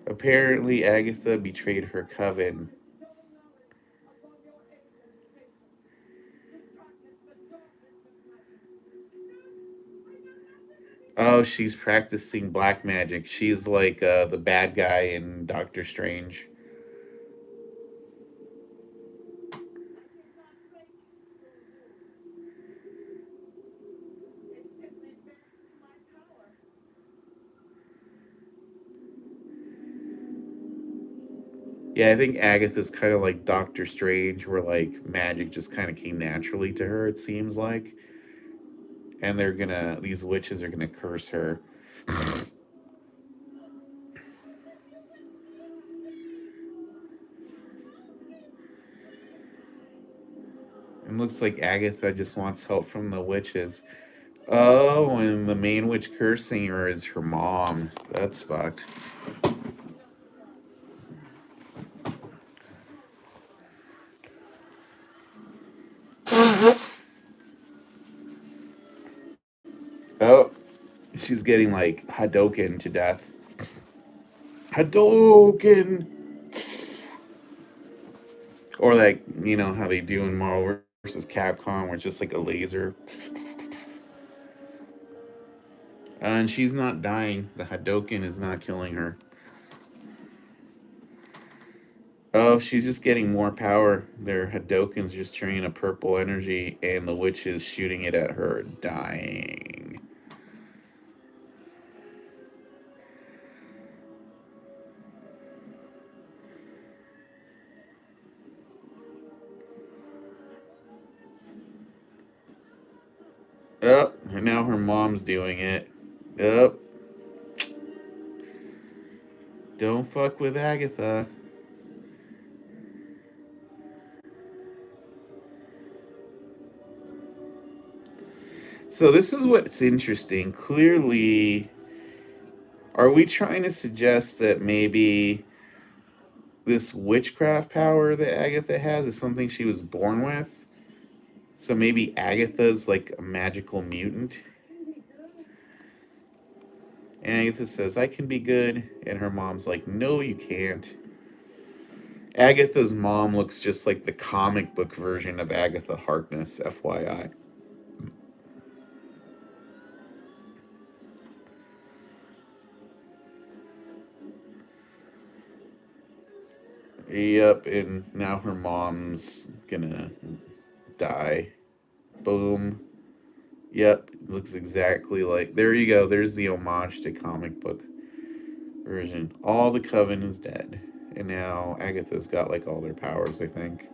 Apparently, Agatha betrayed her coven. Oh, she's practicing black magic. She's like the bad guy in Doctor Strange. Yeah, I think Agatha's kind of like Doctor Strange, where like magic just kind of came naturally to her, it seems like. And these witches are gonna curse her. It looks like Agatha just wants help from the witches. Oh, and the main witch cursing her is her mom. That's fucked. Oh, she's getting like Hadoken to death. Hadoken! Or like, how they do in Marvel versus Capcom, where it's just like a laser. And she's not dying. The Hadoken is not killing her. Oh, she's just getting more power. Their Hadoken's just turning a purple energy, and the witch is shooting it at her, dying. now her mom's doing it. Yep. Don't fuck with Agatha. So this is what's interesting. Clearly, are we trying to suggest that maybe this witchcraft power that Agatha has is something she was born with? So maybe Agatha's like a magical mutant? And Agatha says, I can be good. And her mom's like, no, you can't. Agatha's mom looks just like the comic book version of Agatha Harkness, FYI. Yep, and now her mom's gonna die. Boom. Yep, looks exactly like. There you go. There's the homage to comic book version. All the Coven is dead, and now Agatha's got like all their powers. I think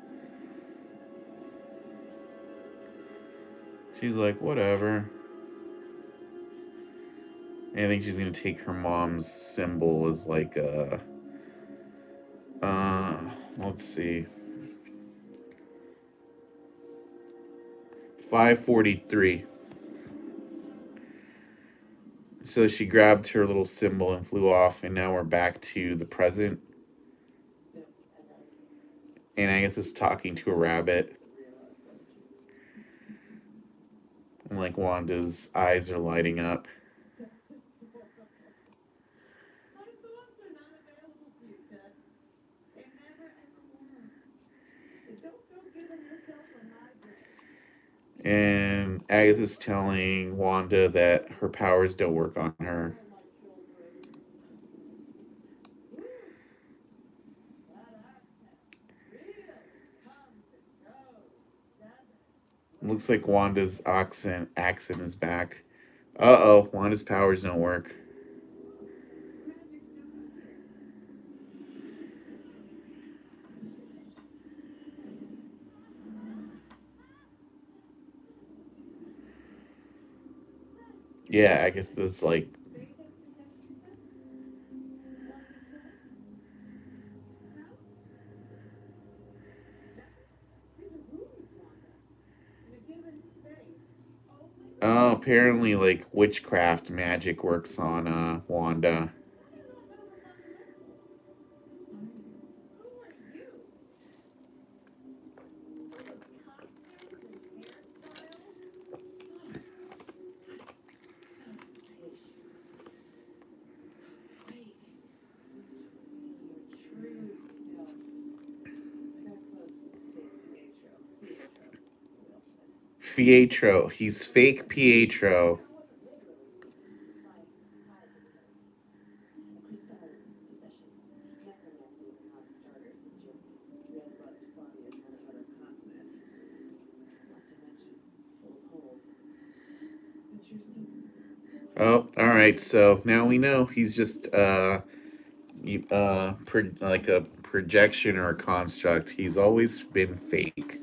she's like whatever. And I think she's gonna take her mom's symbol as like a. Uh, let's see. 543. So she grabbed her little symbol and flew off, and now we're back to the present. And Agatha's talking to a rabbit. And like Wanda's eyes are lighting up. And Agatha's telling Wanda that her powers don't work on her. Looks like Wanda's accent is back. Uh-oh, Wanda's powers don't work. Yeah, Agatha's like, oh, apparently like witchcraft magic works on Wanda. Pietro. He's fake Pietro. Oh, all right. So now we know he's just like a projection or a construct. He's always been fake.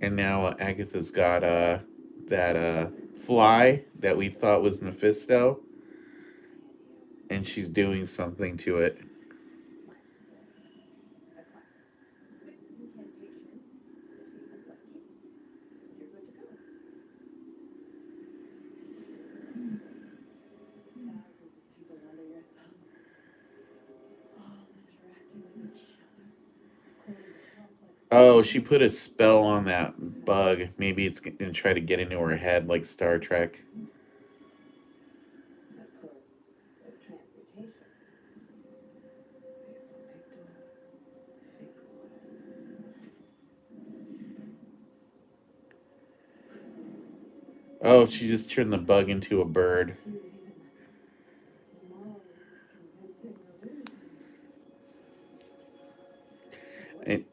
And now Agatha's got that fly that we thought was Mephisto, and she's doing something to it. Oh, she put a spell on that bug. Maybe it's gonna try to get into her head like Star Trek. Oh, she just turned the bug into a bird. And,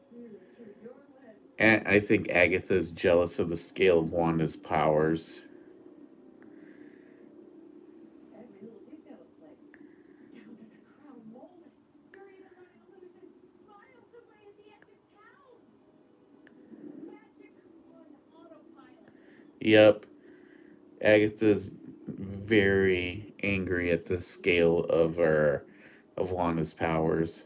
and I think Agatha's jealous of the scale of Wanda's powers. Yep, Agatha's very angry at the scale of Wanda's powers.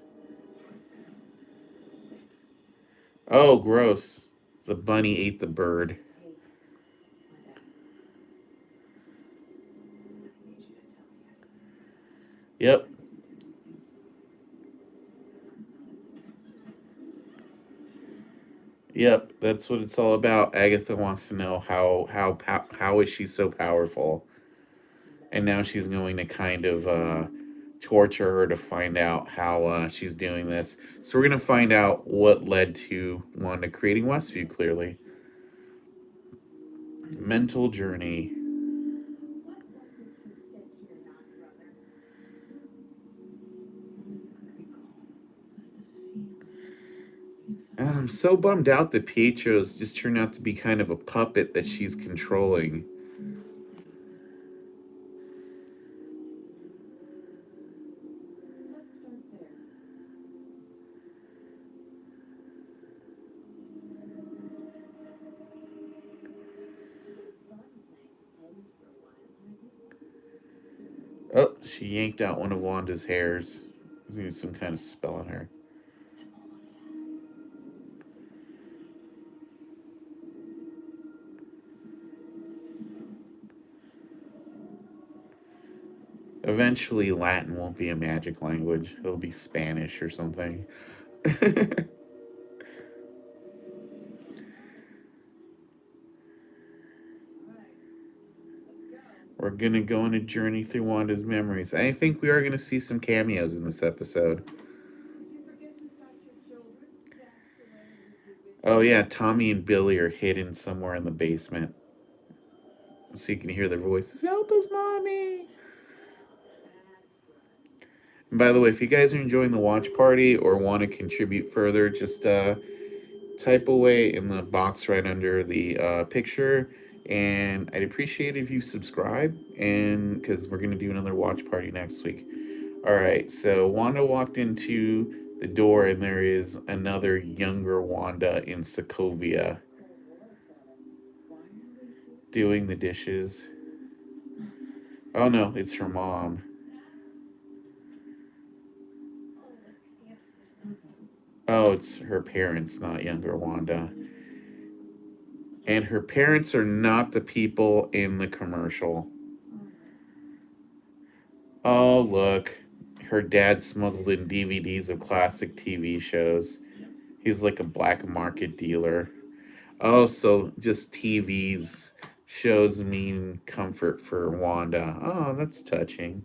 Oh, gross! The bunny ate the bird. Yep, yep. That's what it's all about. Agatha wants to know how is she so powerful, and now she's going to kind of torture her to find out how she's doing this. So we're gonna find out what led to Wanda creating Westview. Clearly, mental journey. I'm so bummed out that Pietro's just turned out to be kind of a puppet that she's controlling. Oh, she yanked out one of Wanda's hairs. There's gonna be some kind of spell on her. Eventually, Latin won't be a magic language. It'll be Spanish or something. We're gonna go on a journey through Wanda's memories. I think we are gonna see some cameos in this episode. Oh yeah, Tommy and Billy are hidden somewhere in the basement, so you can hear their voices. Help us, mommy! And by the way, if you guys are enjoying the watch party or want to contribute further, just type away in the box right under the picture. And I'd appreciate if you subscribe, and because we're gonna do another watch party next week. All right, so Wanda walked into the door, and there is another younger Wanda in Sokovia doing the dishes. Oh no, it's her mom. Oh, it's her parents, not younger Wanda. And her parents are not the people in the commercial. Oh, look. Her dad smuggled in DVDs of classic TV shows. He's like a black market dealer. Oh, so just TV's shows mean comfort for Wanda. Oh, that's touching.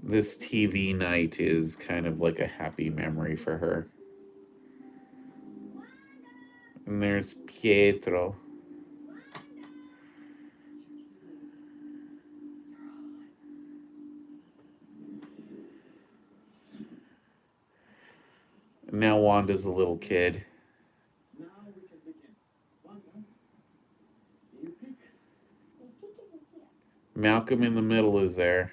This TV night is kind of like a happy memory for her. And there's Pietro. And now Wanda's a little kid. Malcolm in the middle is there.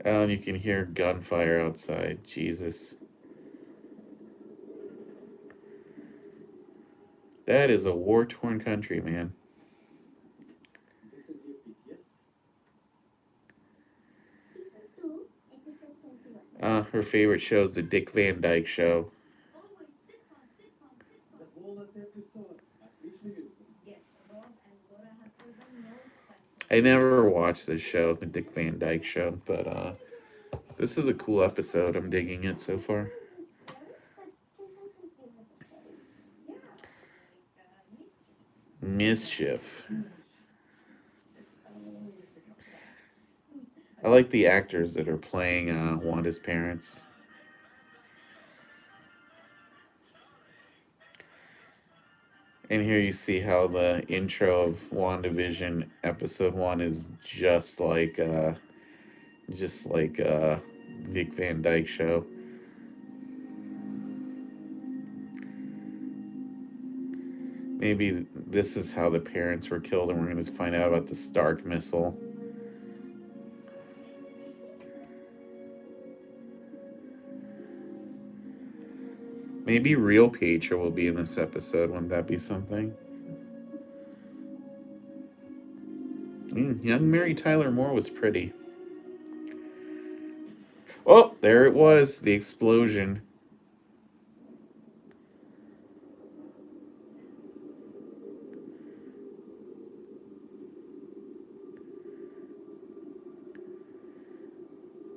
Oh, and you can hear gunfire outside. Jesus. That is a war torn country, man. Her favorite show is the Dick Van Dyke Show. I never watched this show, the Dick Van Dyke Show, but this is a cool episode. I'm digging it so far. Mischief. I like the actors that are playing Wanda's parents. And here you see how the intro of WandaVision episode 1 is just like Dick Van Dyke show. Maybe this is how the parents were killed, and we're going to find out about the Stark missile. Maybe real Pietro will be in this episode. Wouldn't that be something? Young Mary Tyler Moore was pretty. Oh, there it was, the explosion.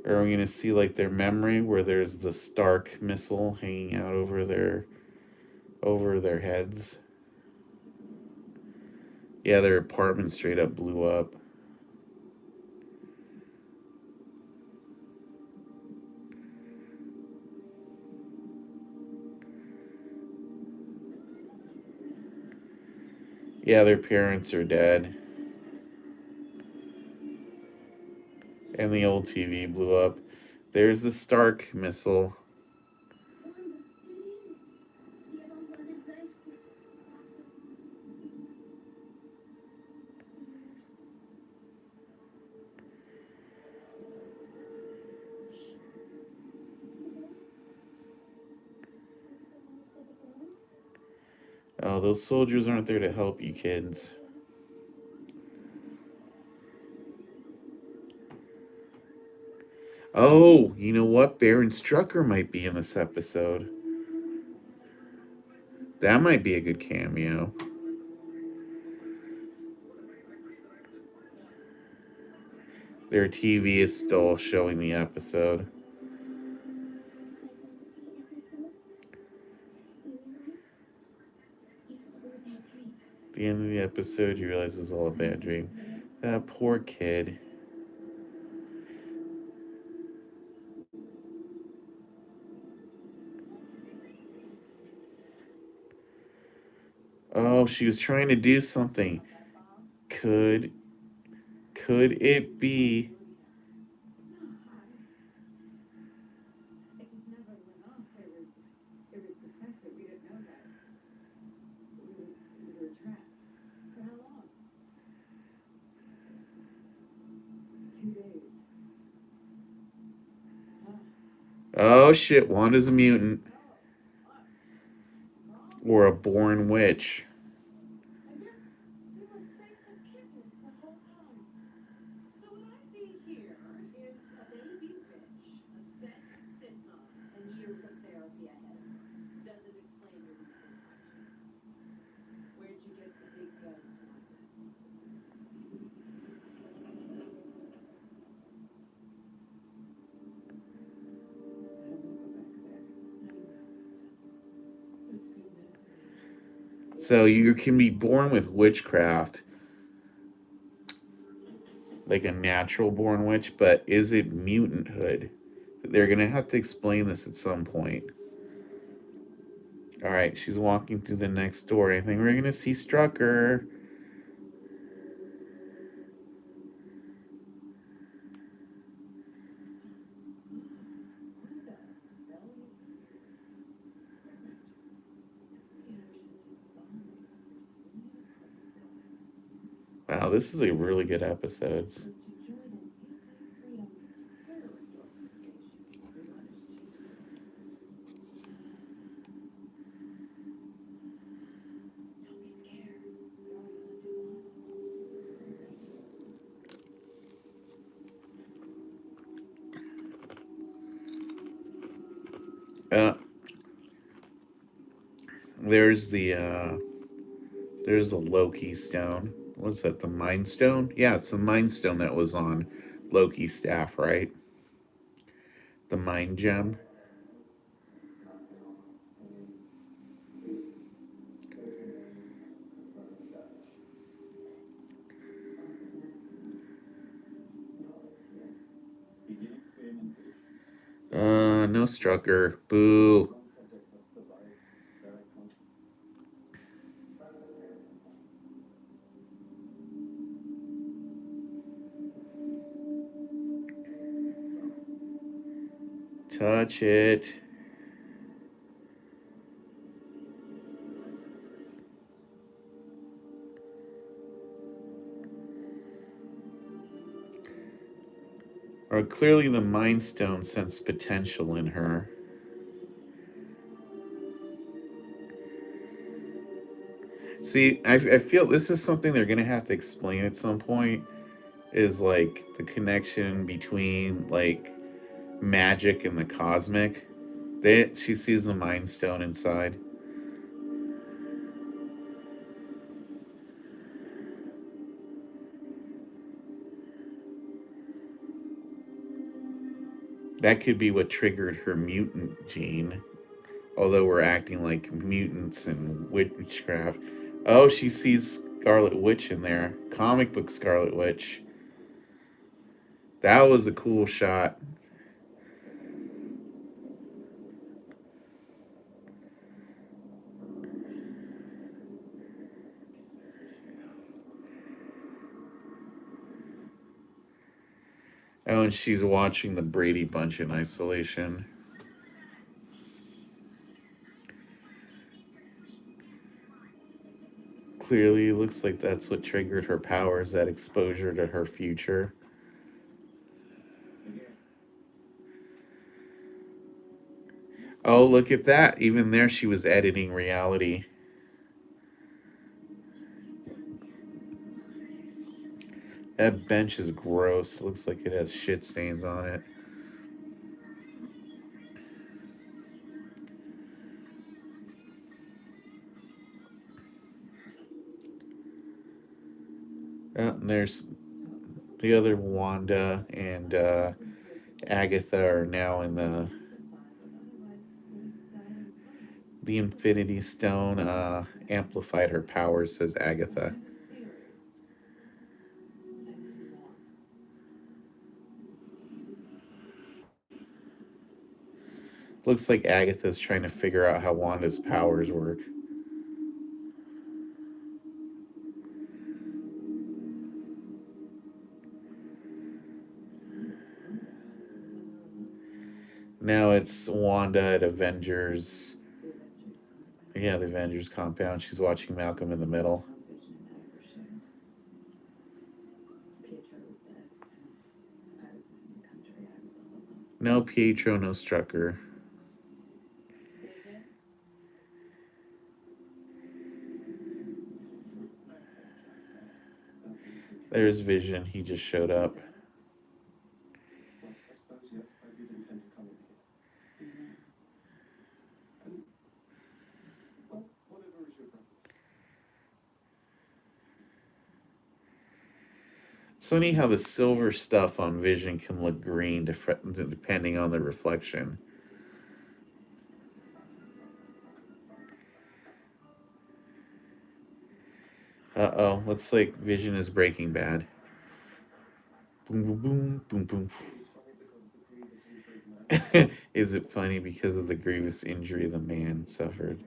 Are we gonna see like their memory where there's the Stark missile hanging out over their heads? Yeah, their apartment straight up blew up. Yeah, their parents are dead. And the old TV blew up. There's the Stark missile. Oh, those soldiers aren't there to help you kids. Oh, you know what? Baron Strucker might be in this episode. That might be a good cameo. Their TV is still showing the episode. At the end of the episode, you realize it was all a bad dream. That poor kid. Oh, she was trying to do something. Could could it be? Oh shit, Wanda's a mutant. Or a born witch. So you can be born with witchcraft, like a natural born witch, but is it mutanthood? They're gonna have to explain this at some point. All right, she's walking through the next door. I think we're gonna see Strucker. Wow, this is a really good episode. Uh, there's the Loki stone. What's that? The Mind Stone? Yeah, it's the Mind Stone that was on Loki's staff, right? The Mind Gem. No Strucker. Boo. Touch it. Or clearly the Mind Stone sensed potential in her. See, I feel this is something they're gonna have to explain at some point. Is like the connection between like magic and the cosmic. She sees the Mind Stone inside. That could be what triggered her mutant gene. Although we're acting like mutants and witchcraft. Oh, she sees Scarlet Witch in there. Comic book Scarlet Witch. That was a cool shot. Oh, and she's watching the Brady Bunch in isolation. Clearly, looks like that's what triggered her powers, that exposure to her future. Oh, look at that. Even there, she was editing reality. That bench is gross. Looks like it has shit stains on it. And there's the other Wanda and Agatha are now in the Infinity Stone. Amplified her powers, says Agatha. Looks like Agatha's trying to figure out how Wanda's powers work. Now it's Wanda at Avengers. Yeah, the Avengers compound. She's watching Malcolm in the Middle. No Pietro, no Strucker. There's Vision. He just showed up. It's funny how the silver stuff on Vision can look green depending on the reflection. Uh-oh, looks like Vision is Breaking Bad. Boom, boom, boom, boom, boom. Is it funny because of the grievous injury the man suffered?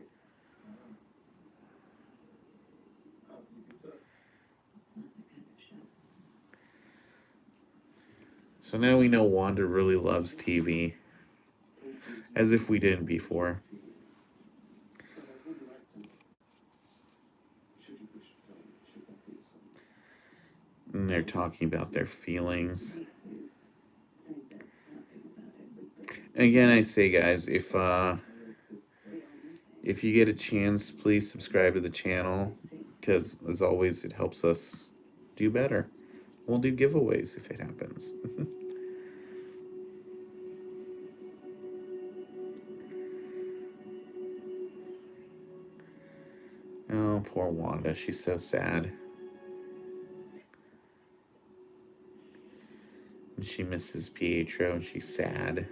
So now we know Wanda really loves TV. As if we didn't before. And they're talking about their feelings. And again, I say, guys, if you get a chance, please subscribe to the channel because, as always, it helps us do better. We'll do giveaways if it happens. Oh, poor Wanda. She's so sad. And she misses Pietro and she's sad.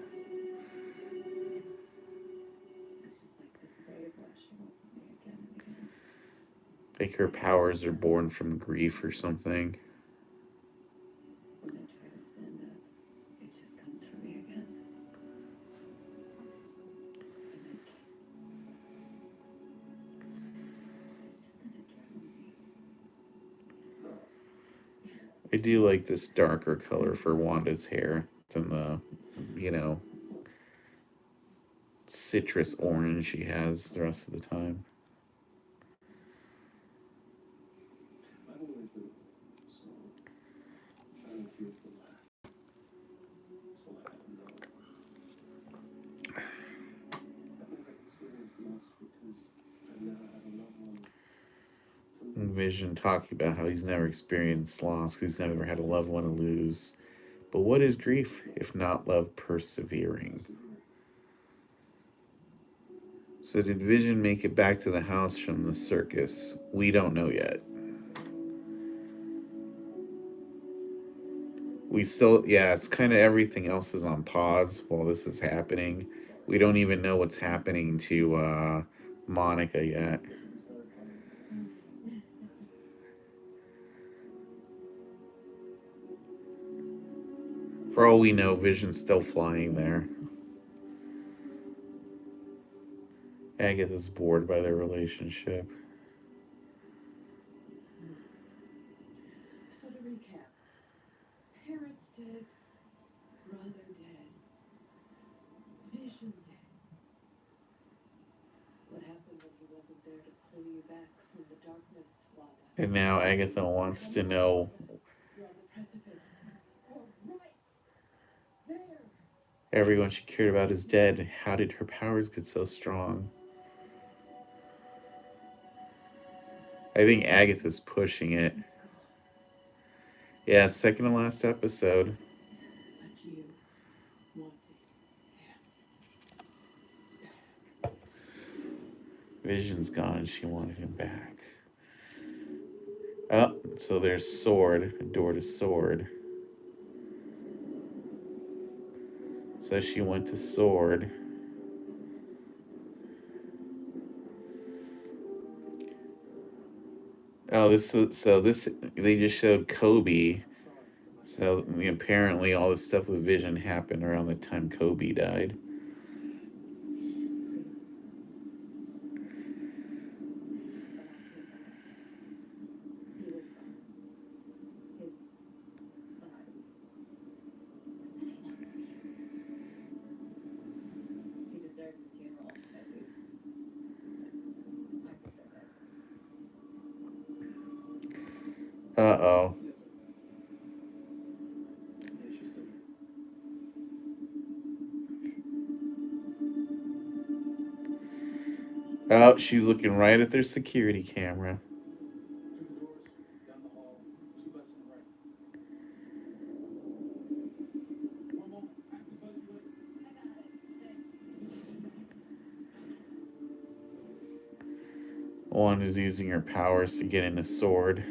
Like her powers are born from grief or something. I do like this darker color for Wanda's hair than the, you know, citrus orange she has the rest of the time. Vision talking about how he's never experienced loss, he's never had a loved one to lose. But what is grief if not love persevering? So did Vision make it back to the house from the circus? We don't know yet. We still, yeah, it's kind of everything else is on pause while this is happening. We don't even know what's happening to Monica yet. For all we know, Vision's still flying there. Agatha's bored by their relationship. So to recap, parents dead, brother dead, Vision dead. What happened when he wasn't there to pull you back from the darkness, Wanda? And now Agatha wants to know. You're on the precipice. Or right there. Everyone she cared about is dead. How did her powers get so strong? I think Agatha's pushing it. Yeah, second to last episode. But you wanted him. Vision's gone. She wanted him back. Oh, so there's sword. A door to sword. So she went to sword. Oh, this they just showed Kobe. So apparently all this stuff with Vision happened around the time Kobe died. He deserves a funeral, at least. I deserve it. Uh-oh. Oh, she's looking right at their security camera. One is using her powers to get in a sword.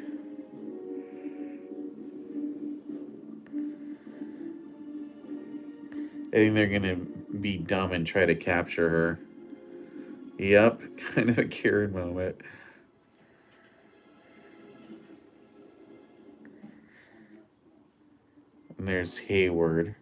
I think they're gonna be dumb and try to capture her. Yep, kind of a Karen moment. And there's Hayward.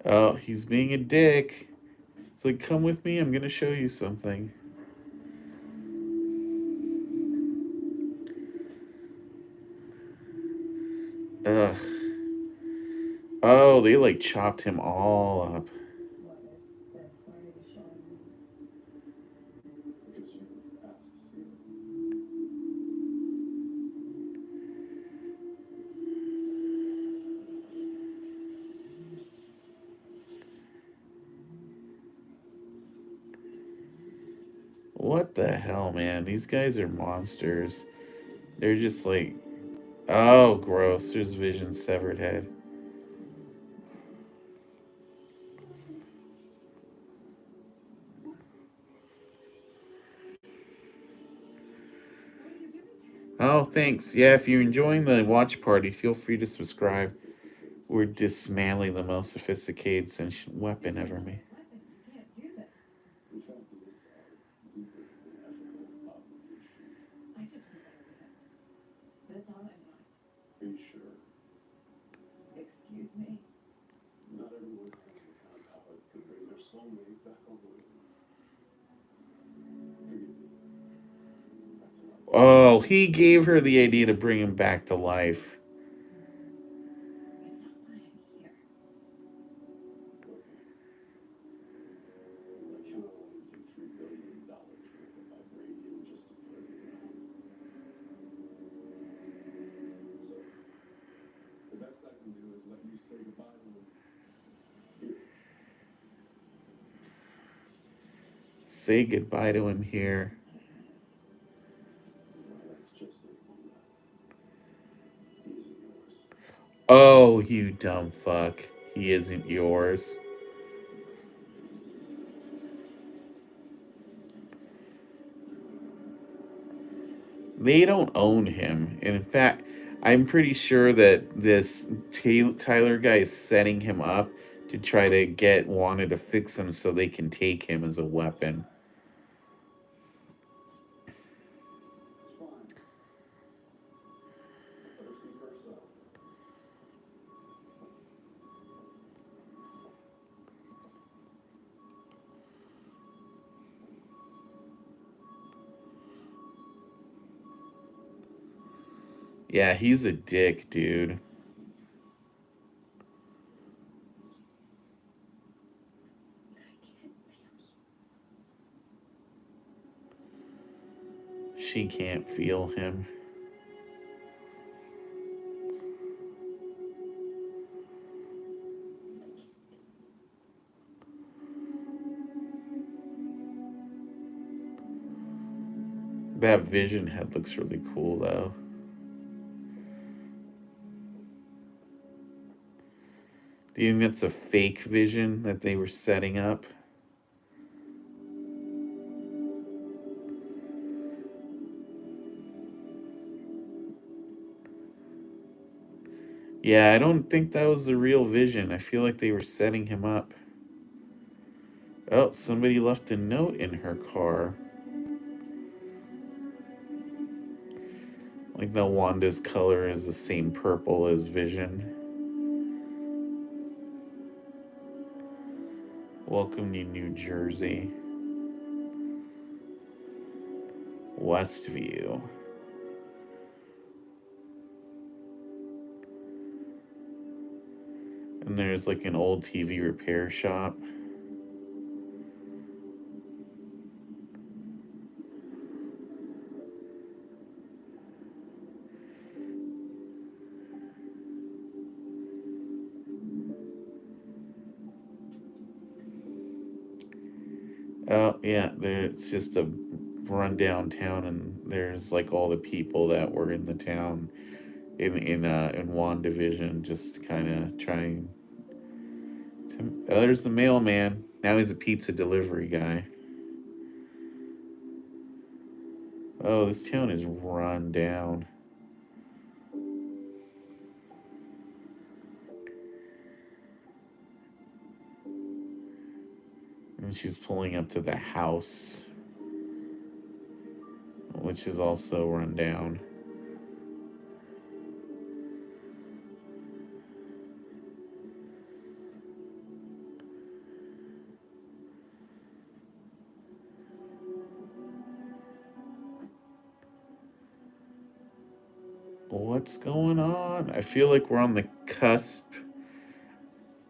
Oh, he's being a dick. It's like, come with me, I'm gonna show you something. Ugh. Oh, they like chopped him all up. What the hell, man? These guys are monsters. They're just like, oh, gross. There's Vision's severed head. Oh, thanks. Yeah, if you're enjoying the watch party, feel free to subscribe. We're dismantling the most sophisticated sentient weapon ever made. That's all I want. Are you sure? he gave her the idea to bring him back to life. It's not why I'm here. I cannot only do $3 billion worth of vibranium just to put it around. So, the best I can do is let you say goodbye to him. Here. Say goodbye to him here. That's just it, Wanda. He isn't yours. Oh, you dumb fuck. He isn't yours. They don't own him. And in fact, I'm pretty sure that this Tyler guy is setting him up to try to get Wanda to fix him so they can take him as a weapon. It's fine. Let her see for herself. Yeah, he's a dick, dude. She can't feel him. That vision head looks really cool, though. Do you think that's a fake vision that they were setting up? Yeah, I don't think that was the real vision. I feel like they were setting him up. Oh, somebody left a note in her car. Like that Wanda's color is the same purple as Vision. Welcome to New Jersey. Westview. And there's like an old TV repair shop. Oh, yeah, it's just a rundown town, and there's like all the people that were in the town in WandaVision, just kind of trying to. Oh, there's the mailman. Now he's a pizza delivery guy. Oh, this town is run down. And she's pulling up to the house, which is also run down. What's going on? I feel like we're on the cusp.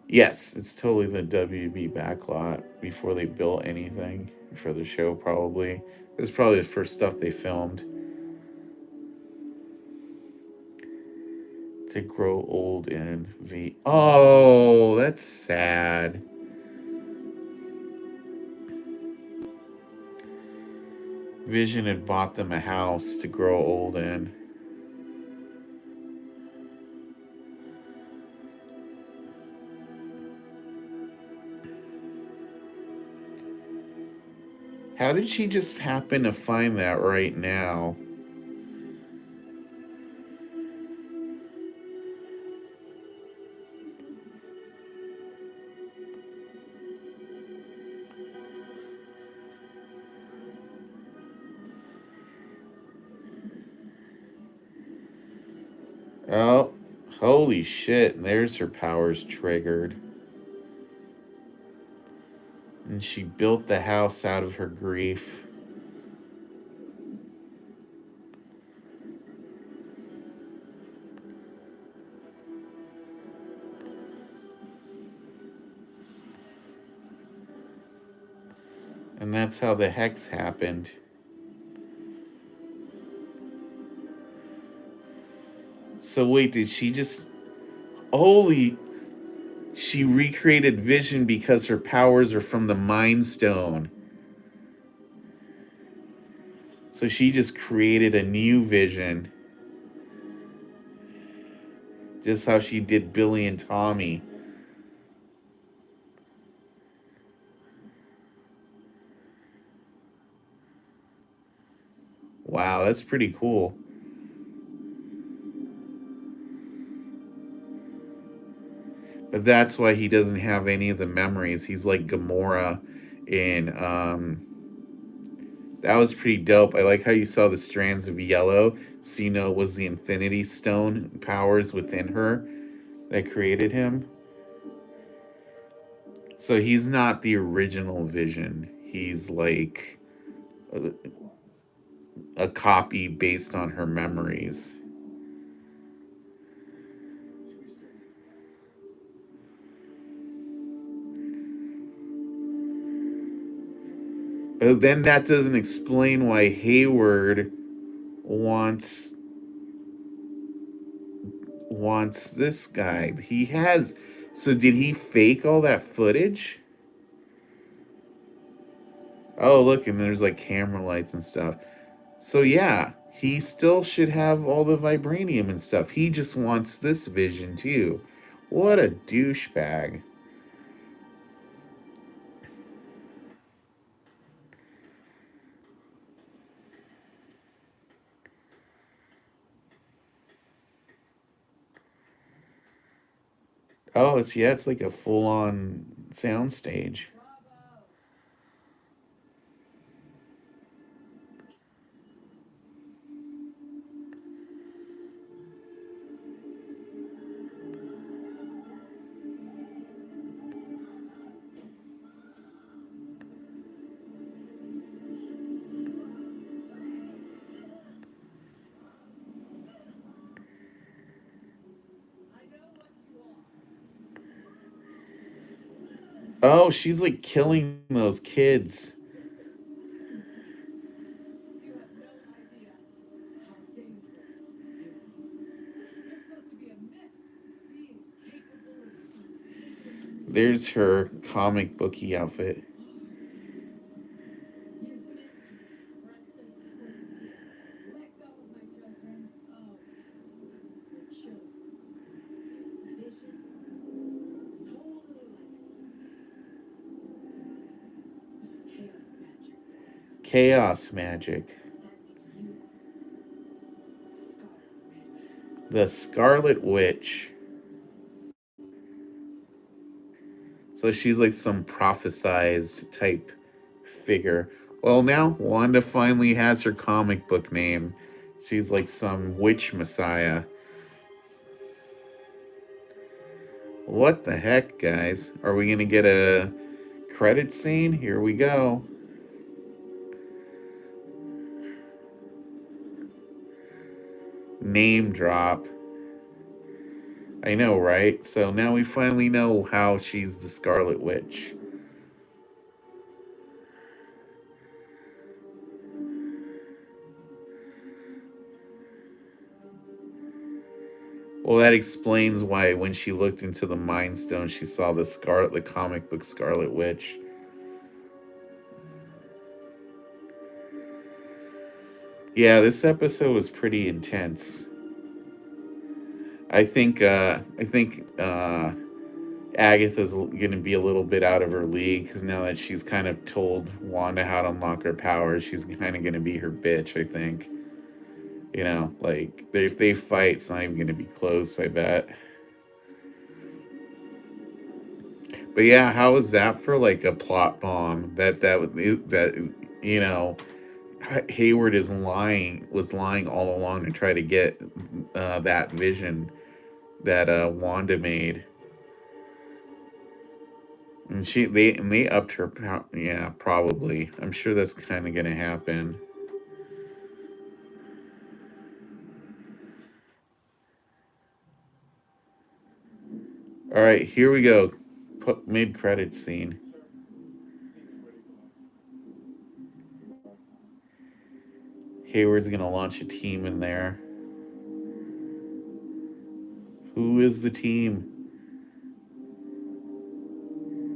Yes, it's totally the WB backlot before they built anything for the show, probably. This is probably the first stuff they filmed. To grow old in V. Oh, that's sad. Vision had bought them a house to grow old in. How did she just happen to find that right now? Oh, holy shit. There's her powers triggered. And she built the house out of her grief. And that's how the hex happened. So wait, did she just holy she recreated Vision because her powers are from the Mind Stone. So she just created a new Vision. Just how she did Billy and Tommy. Wow, that's pretty cool. But that's why he doesn't have any of the memories. He's like Gamora in that was pretty dope. I like how you saw the strands of yellow, so you know it was the Infinity Stone powers within her that created him. So he's not the original Vision. He's like a copy based on her memories. But then that doesn't explain why Hayward wants this guy. He has so did he fake all that footage? Oh, look, and there's like camera lights and stuff. So yeah, he still should have all the vibranium and stuff. He just wants this Vision too. What a douchebag. Oh, it's yeah, it's like a full-on soundstage. Oh, she's like killing those kids. You have no idea how dangerous you are. You're supposed to be a myth, being capable of spontaneous There's movement. her comic booky outfit. Use them into reckless cruelty. Let go of my children. Oh, yes, your children. Vision, his whole new life. This is chaos magic. Chaos magic. That means you are the Scarlet Witch. The Scarlet Witch. So she's like some prophesized type figure. Well, now Wanda finally has her comic book name. She's like some witch messiah. What the heck, guys? Are we gonna get a credit scene? Here we go. Name drop. I know, right? So now we finally know how she's the Scarlet Witch. Well, that explains why when she looked into the Mind Stone, she saw the comic book Scarlet Witch. Yeah, this episode was pretty intense. I think Agatha's going to be a little bit out of her league because now that she's kind of told Wanda how to unlock her powers, she's kind of going to be her bitch. I think. Like if they fight, it's not even going to be close. I bet. But yeah, how is that for like a plot bomb? That Hayward was lying all along to try to get that Vision that Wanda made. And they upped her yeah, probably. I'm sure that's kind of gonna happen. All right, here we go. Put mid credit scene. Sir, seems ready for life. Hayward's gonna launch a team in there. Who is the team?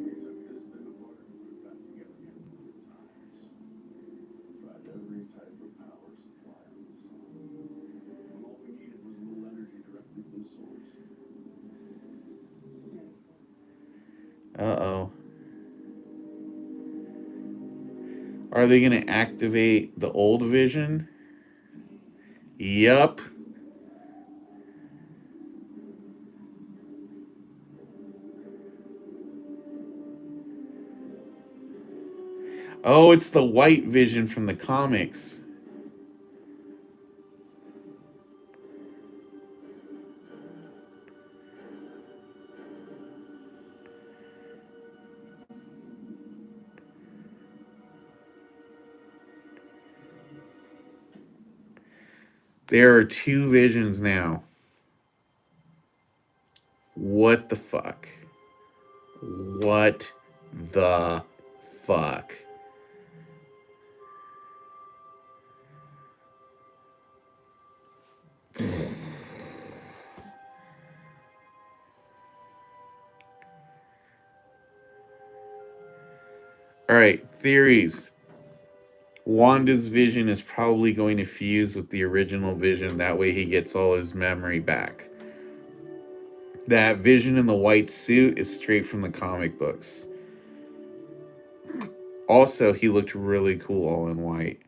Took this thing apart and put it back together again a million times. Tried every type of power supply under the sun. When all we needed was a little energy directly from the source. Uh-oh. Are they gonna activate the old vision? Yup. Oh, it's the white vision from the comics. There are two visions now. What the fuck? What the fuck? All right, theories. Wanda's vision is probably going to fuse with the original vision. That way he gets all his memory back. That vision in the white suit is straight from the comic books. Also, he looked really cool all in white.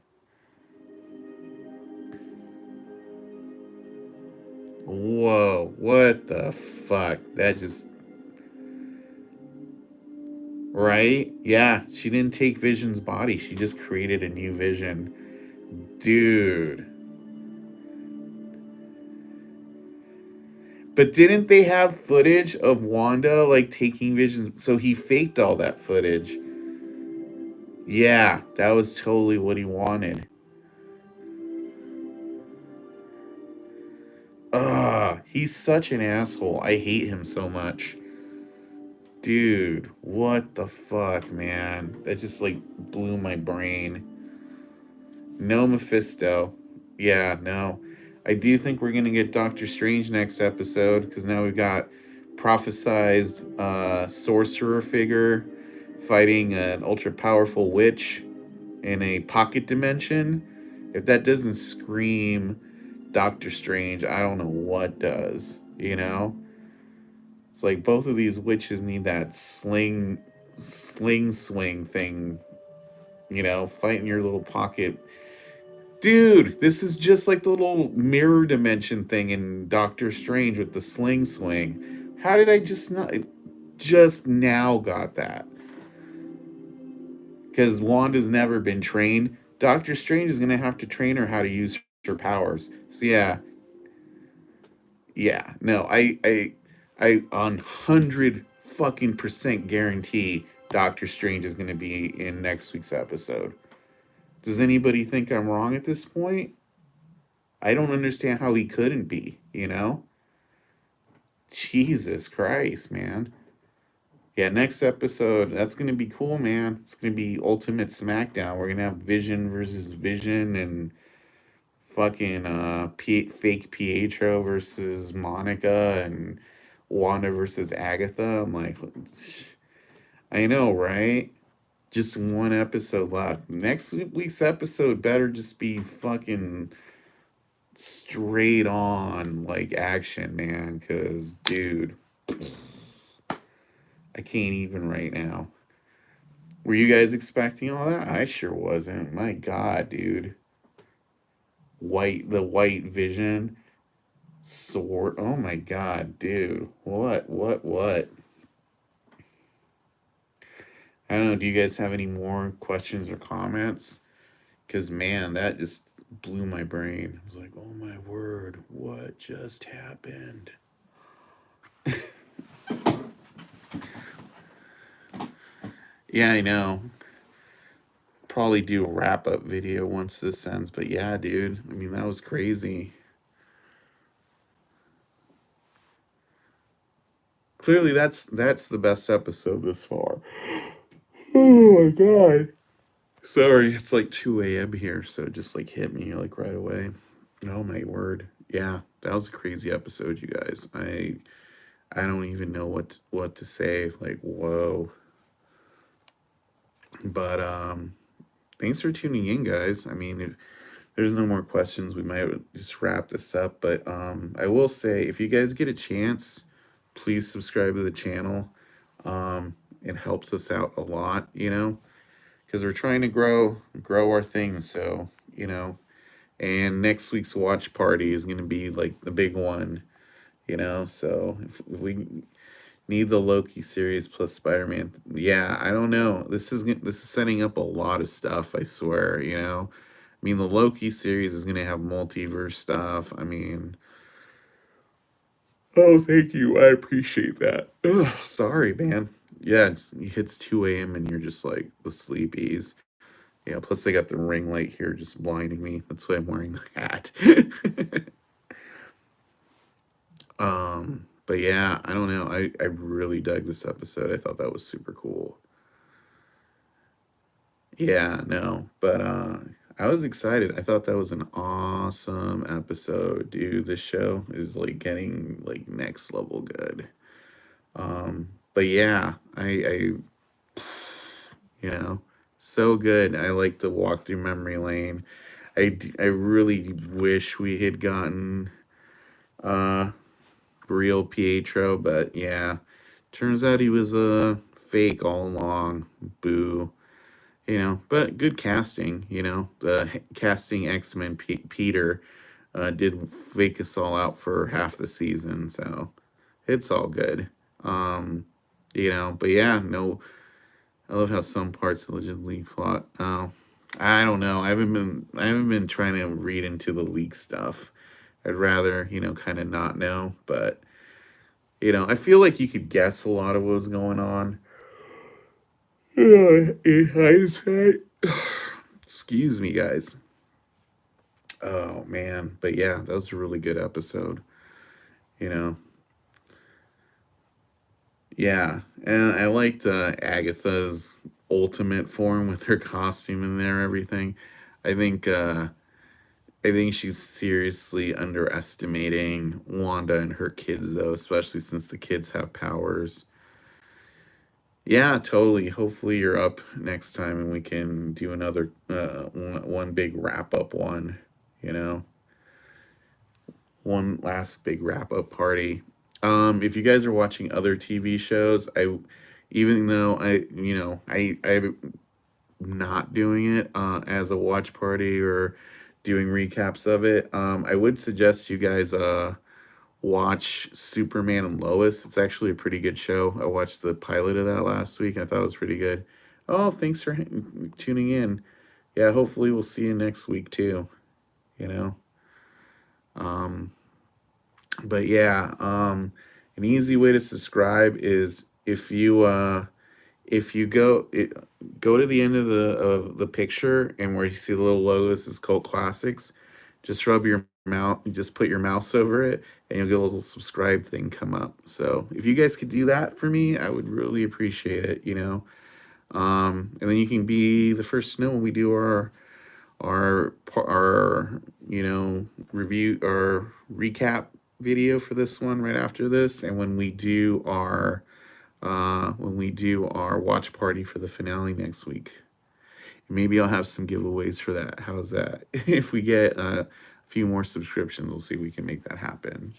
Whoa, what the fuck? That just. Right? Yeah, she didn't take Vision's body. She just created a new Vision. Dude. But didn't they have footage of Wanda like taking Vision's? So he faked all that footage. Yeah, that was totally what he wanted. Ugh, he's such an asshole. I hate him so much. Dude, what the fuck, man? That just like blew my brain. No Mephisto. Yeah, no. I do think we're gonna get Doctor Strange next episode because now we've got prophesized sorcerer figure fighting an ultra powerful witch in a pocket dimension. If that doesn't scream Doctor Strange, I don't know what does. You know, it's like both of these witches need that sling swing thing. You know, fighting your little pocket. Dude, this is just like the little mirror dimension thing in Doctor Strange with the sling swing. How did I just now got that? Because Wanda's never been trained. Doctor Strange is gonna have to train her how to use her powers. So yeah, no, I 100 fucking percent guarantee Doctor Strange is gonna be in next week's episode. Does anybody think I'm wrong at this point? I don't understand how he couldn't be, you know? Jesus Christ, man. Yeah, next episode, that's going to be cool, man. It's going to be Ultimate Smackdown. We're going to have Vision versus Vision and fucking fake Pietro versus Monica and Wanda versus Agatha. I'm like, I know, right? Just one episode left. Next week's episode better just be fucking straight on like action, man. Because, dude, I can't even right now. Were you guys expecting all that? I sure wasn't. My God, dude. The white vision sword. Oh my God, dude. What? I don't know. Do you guys have any more questions or comments? Because, man, that just blew my brain. I was like, oh my word, what just happened? Yeah, I know. Probably do a wrap up video once this ends, but yeah, dude. I mean, that was crazy. Clearly, that's the best episode this far. Oh my God. Sorry, it's like 2 a.m. here, so it just like hit me like right away. Oh my word. Yeah, that was a crazy episode, you guys. I don't even know what to say. Like, whoa. But thanks for tuning in, guys. I mean, if there's no more questions, we might just wrap this up. But I will say, if you guys get a chance, please subscribe to the channel. It helps us out a lot, because we're trying to grow our things. So, and next week's watch party is going to be like the big one, So if we need the Loki series plus Spider-Man, yeah, I don't know. This is setting up a lot of stuff. I swear, I mean, the Loki series is going to have multiverse stuff. I mean, oh, thank you. I appreciate that. Ugh, sorry, man. Yeah, it hits 2 a.m. and you're just like the sleepies. Yeah, plus I got the ring light here just blinding me. That's why I'm wearing the hat. But yeah, I don't know. I really dug this episode. I thought that was super cool. Yeah, no. But I was excited. I thought that was an awesome episode, dude. This show is like getting like next level good. But yeah, you know, so good. I like to walk through memory lane. I really wish we had gotten uh real Pietro, but yeah, turns out he was a fake all along. Boo. But good casting. The casting X-Men Peter did fake us all out for half the season, so it's all good. Um, but yeah, no, I love how some parts allegedly plot. Oh, I don't know. I haven't been trying to read into the leak stuff. I'd rather, kind of not know, but I feel like you could guess a lot of what was going on. In hindsight. Excuse me, guys. Oh man, but yeah, that was a really good episode. You know, yeah, and I liked Agatha's ultimate form with her costume in there, everything. I think I think she's seriously underestimating Wanda and her kids, though, especially since the kids have powers. Yeah, totally. Hopefully, you're up next time and we can do another one big wrap up one. You know, one last big wrap up party. If you guys are watching other TV shows, even though I'm not doing it as a watch party or doing recaps of it, I would suggest you guys watch Superman and Lois. It's actually a pretty good show. I watched the pilot of that last week. I thought it was pretty good. Oh, thanks for tuning in. Yeah, hopefully we'll see you next week too. You know, um, but yeah, an easy way to subscribe is if you go to the end of the picture and where you see the little logo that says Cult Classics, just rub your mouse, just put your mouse over it, and you'll get a little subscribe thing come up. So if you guys could do that for me, I would really appreciate it. And then you can be the first to know when we do our review or recap video for this one right after this, and when we do our watch party for the finale next week. Maybe I'll have some giveaways for that. How's that? If we get a few more subscriptions, we'll see if we can make that happen.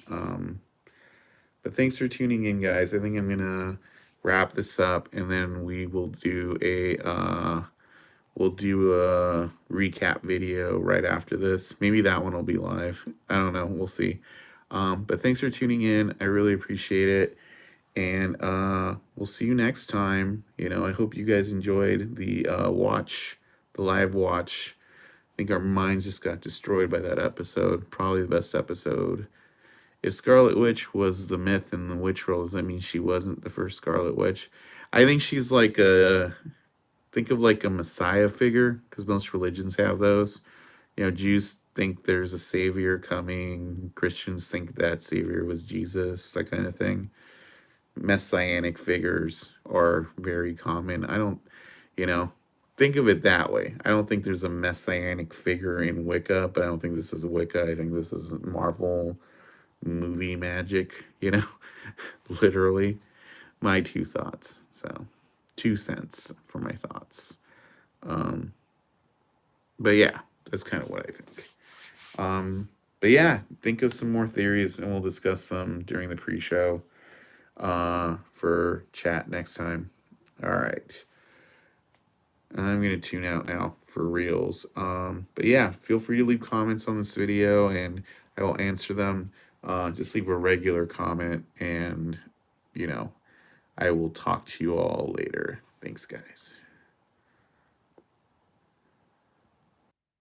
But thanks for tuning in, guys. I think I'm gonna wrap this up, and then we will do a recap video right after this. Maybe that one will be live. I don't know. We'll see. But thanks for tuning in. I really appreciate it. And we'll see you next time. I hope you guys enjoyed the live watch. I think our minds just got destroyed by that episode. Probably the best episode. If Scarlet Witch was the myth in the witch rolls, I mean, she wasn't the first Scarlet Witch. I think she's think of like a messiah figure, because most religions have those. Jews think there's a savior coming. Christians think that savior was Jesus, that kind of thing. Messianic figures are very common. I don't, you know, think of it that way. I don't think there's a messianic figure in Wicca, but I don't think this is Wicca. I think this is Marvel movie magic, you know, literally. My two thoughts. So, 2 cents for my thoughts. Um, but yeah, that's kind of what I think. But yeah, think of some more theories and we'll discuss them during the pre show for chat next time. All right. I'm going to tune out now for reals. But yeah, feel free to leave comments on this video and I will answer them. Just leave a regular comment and, you know, I will talk to you all later. Thanks, guys.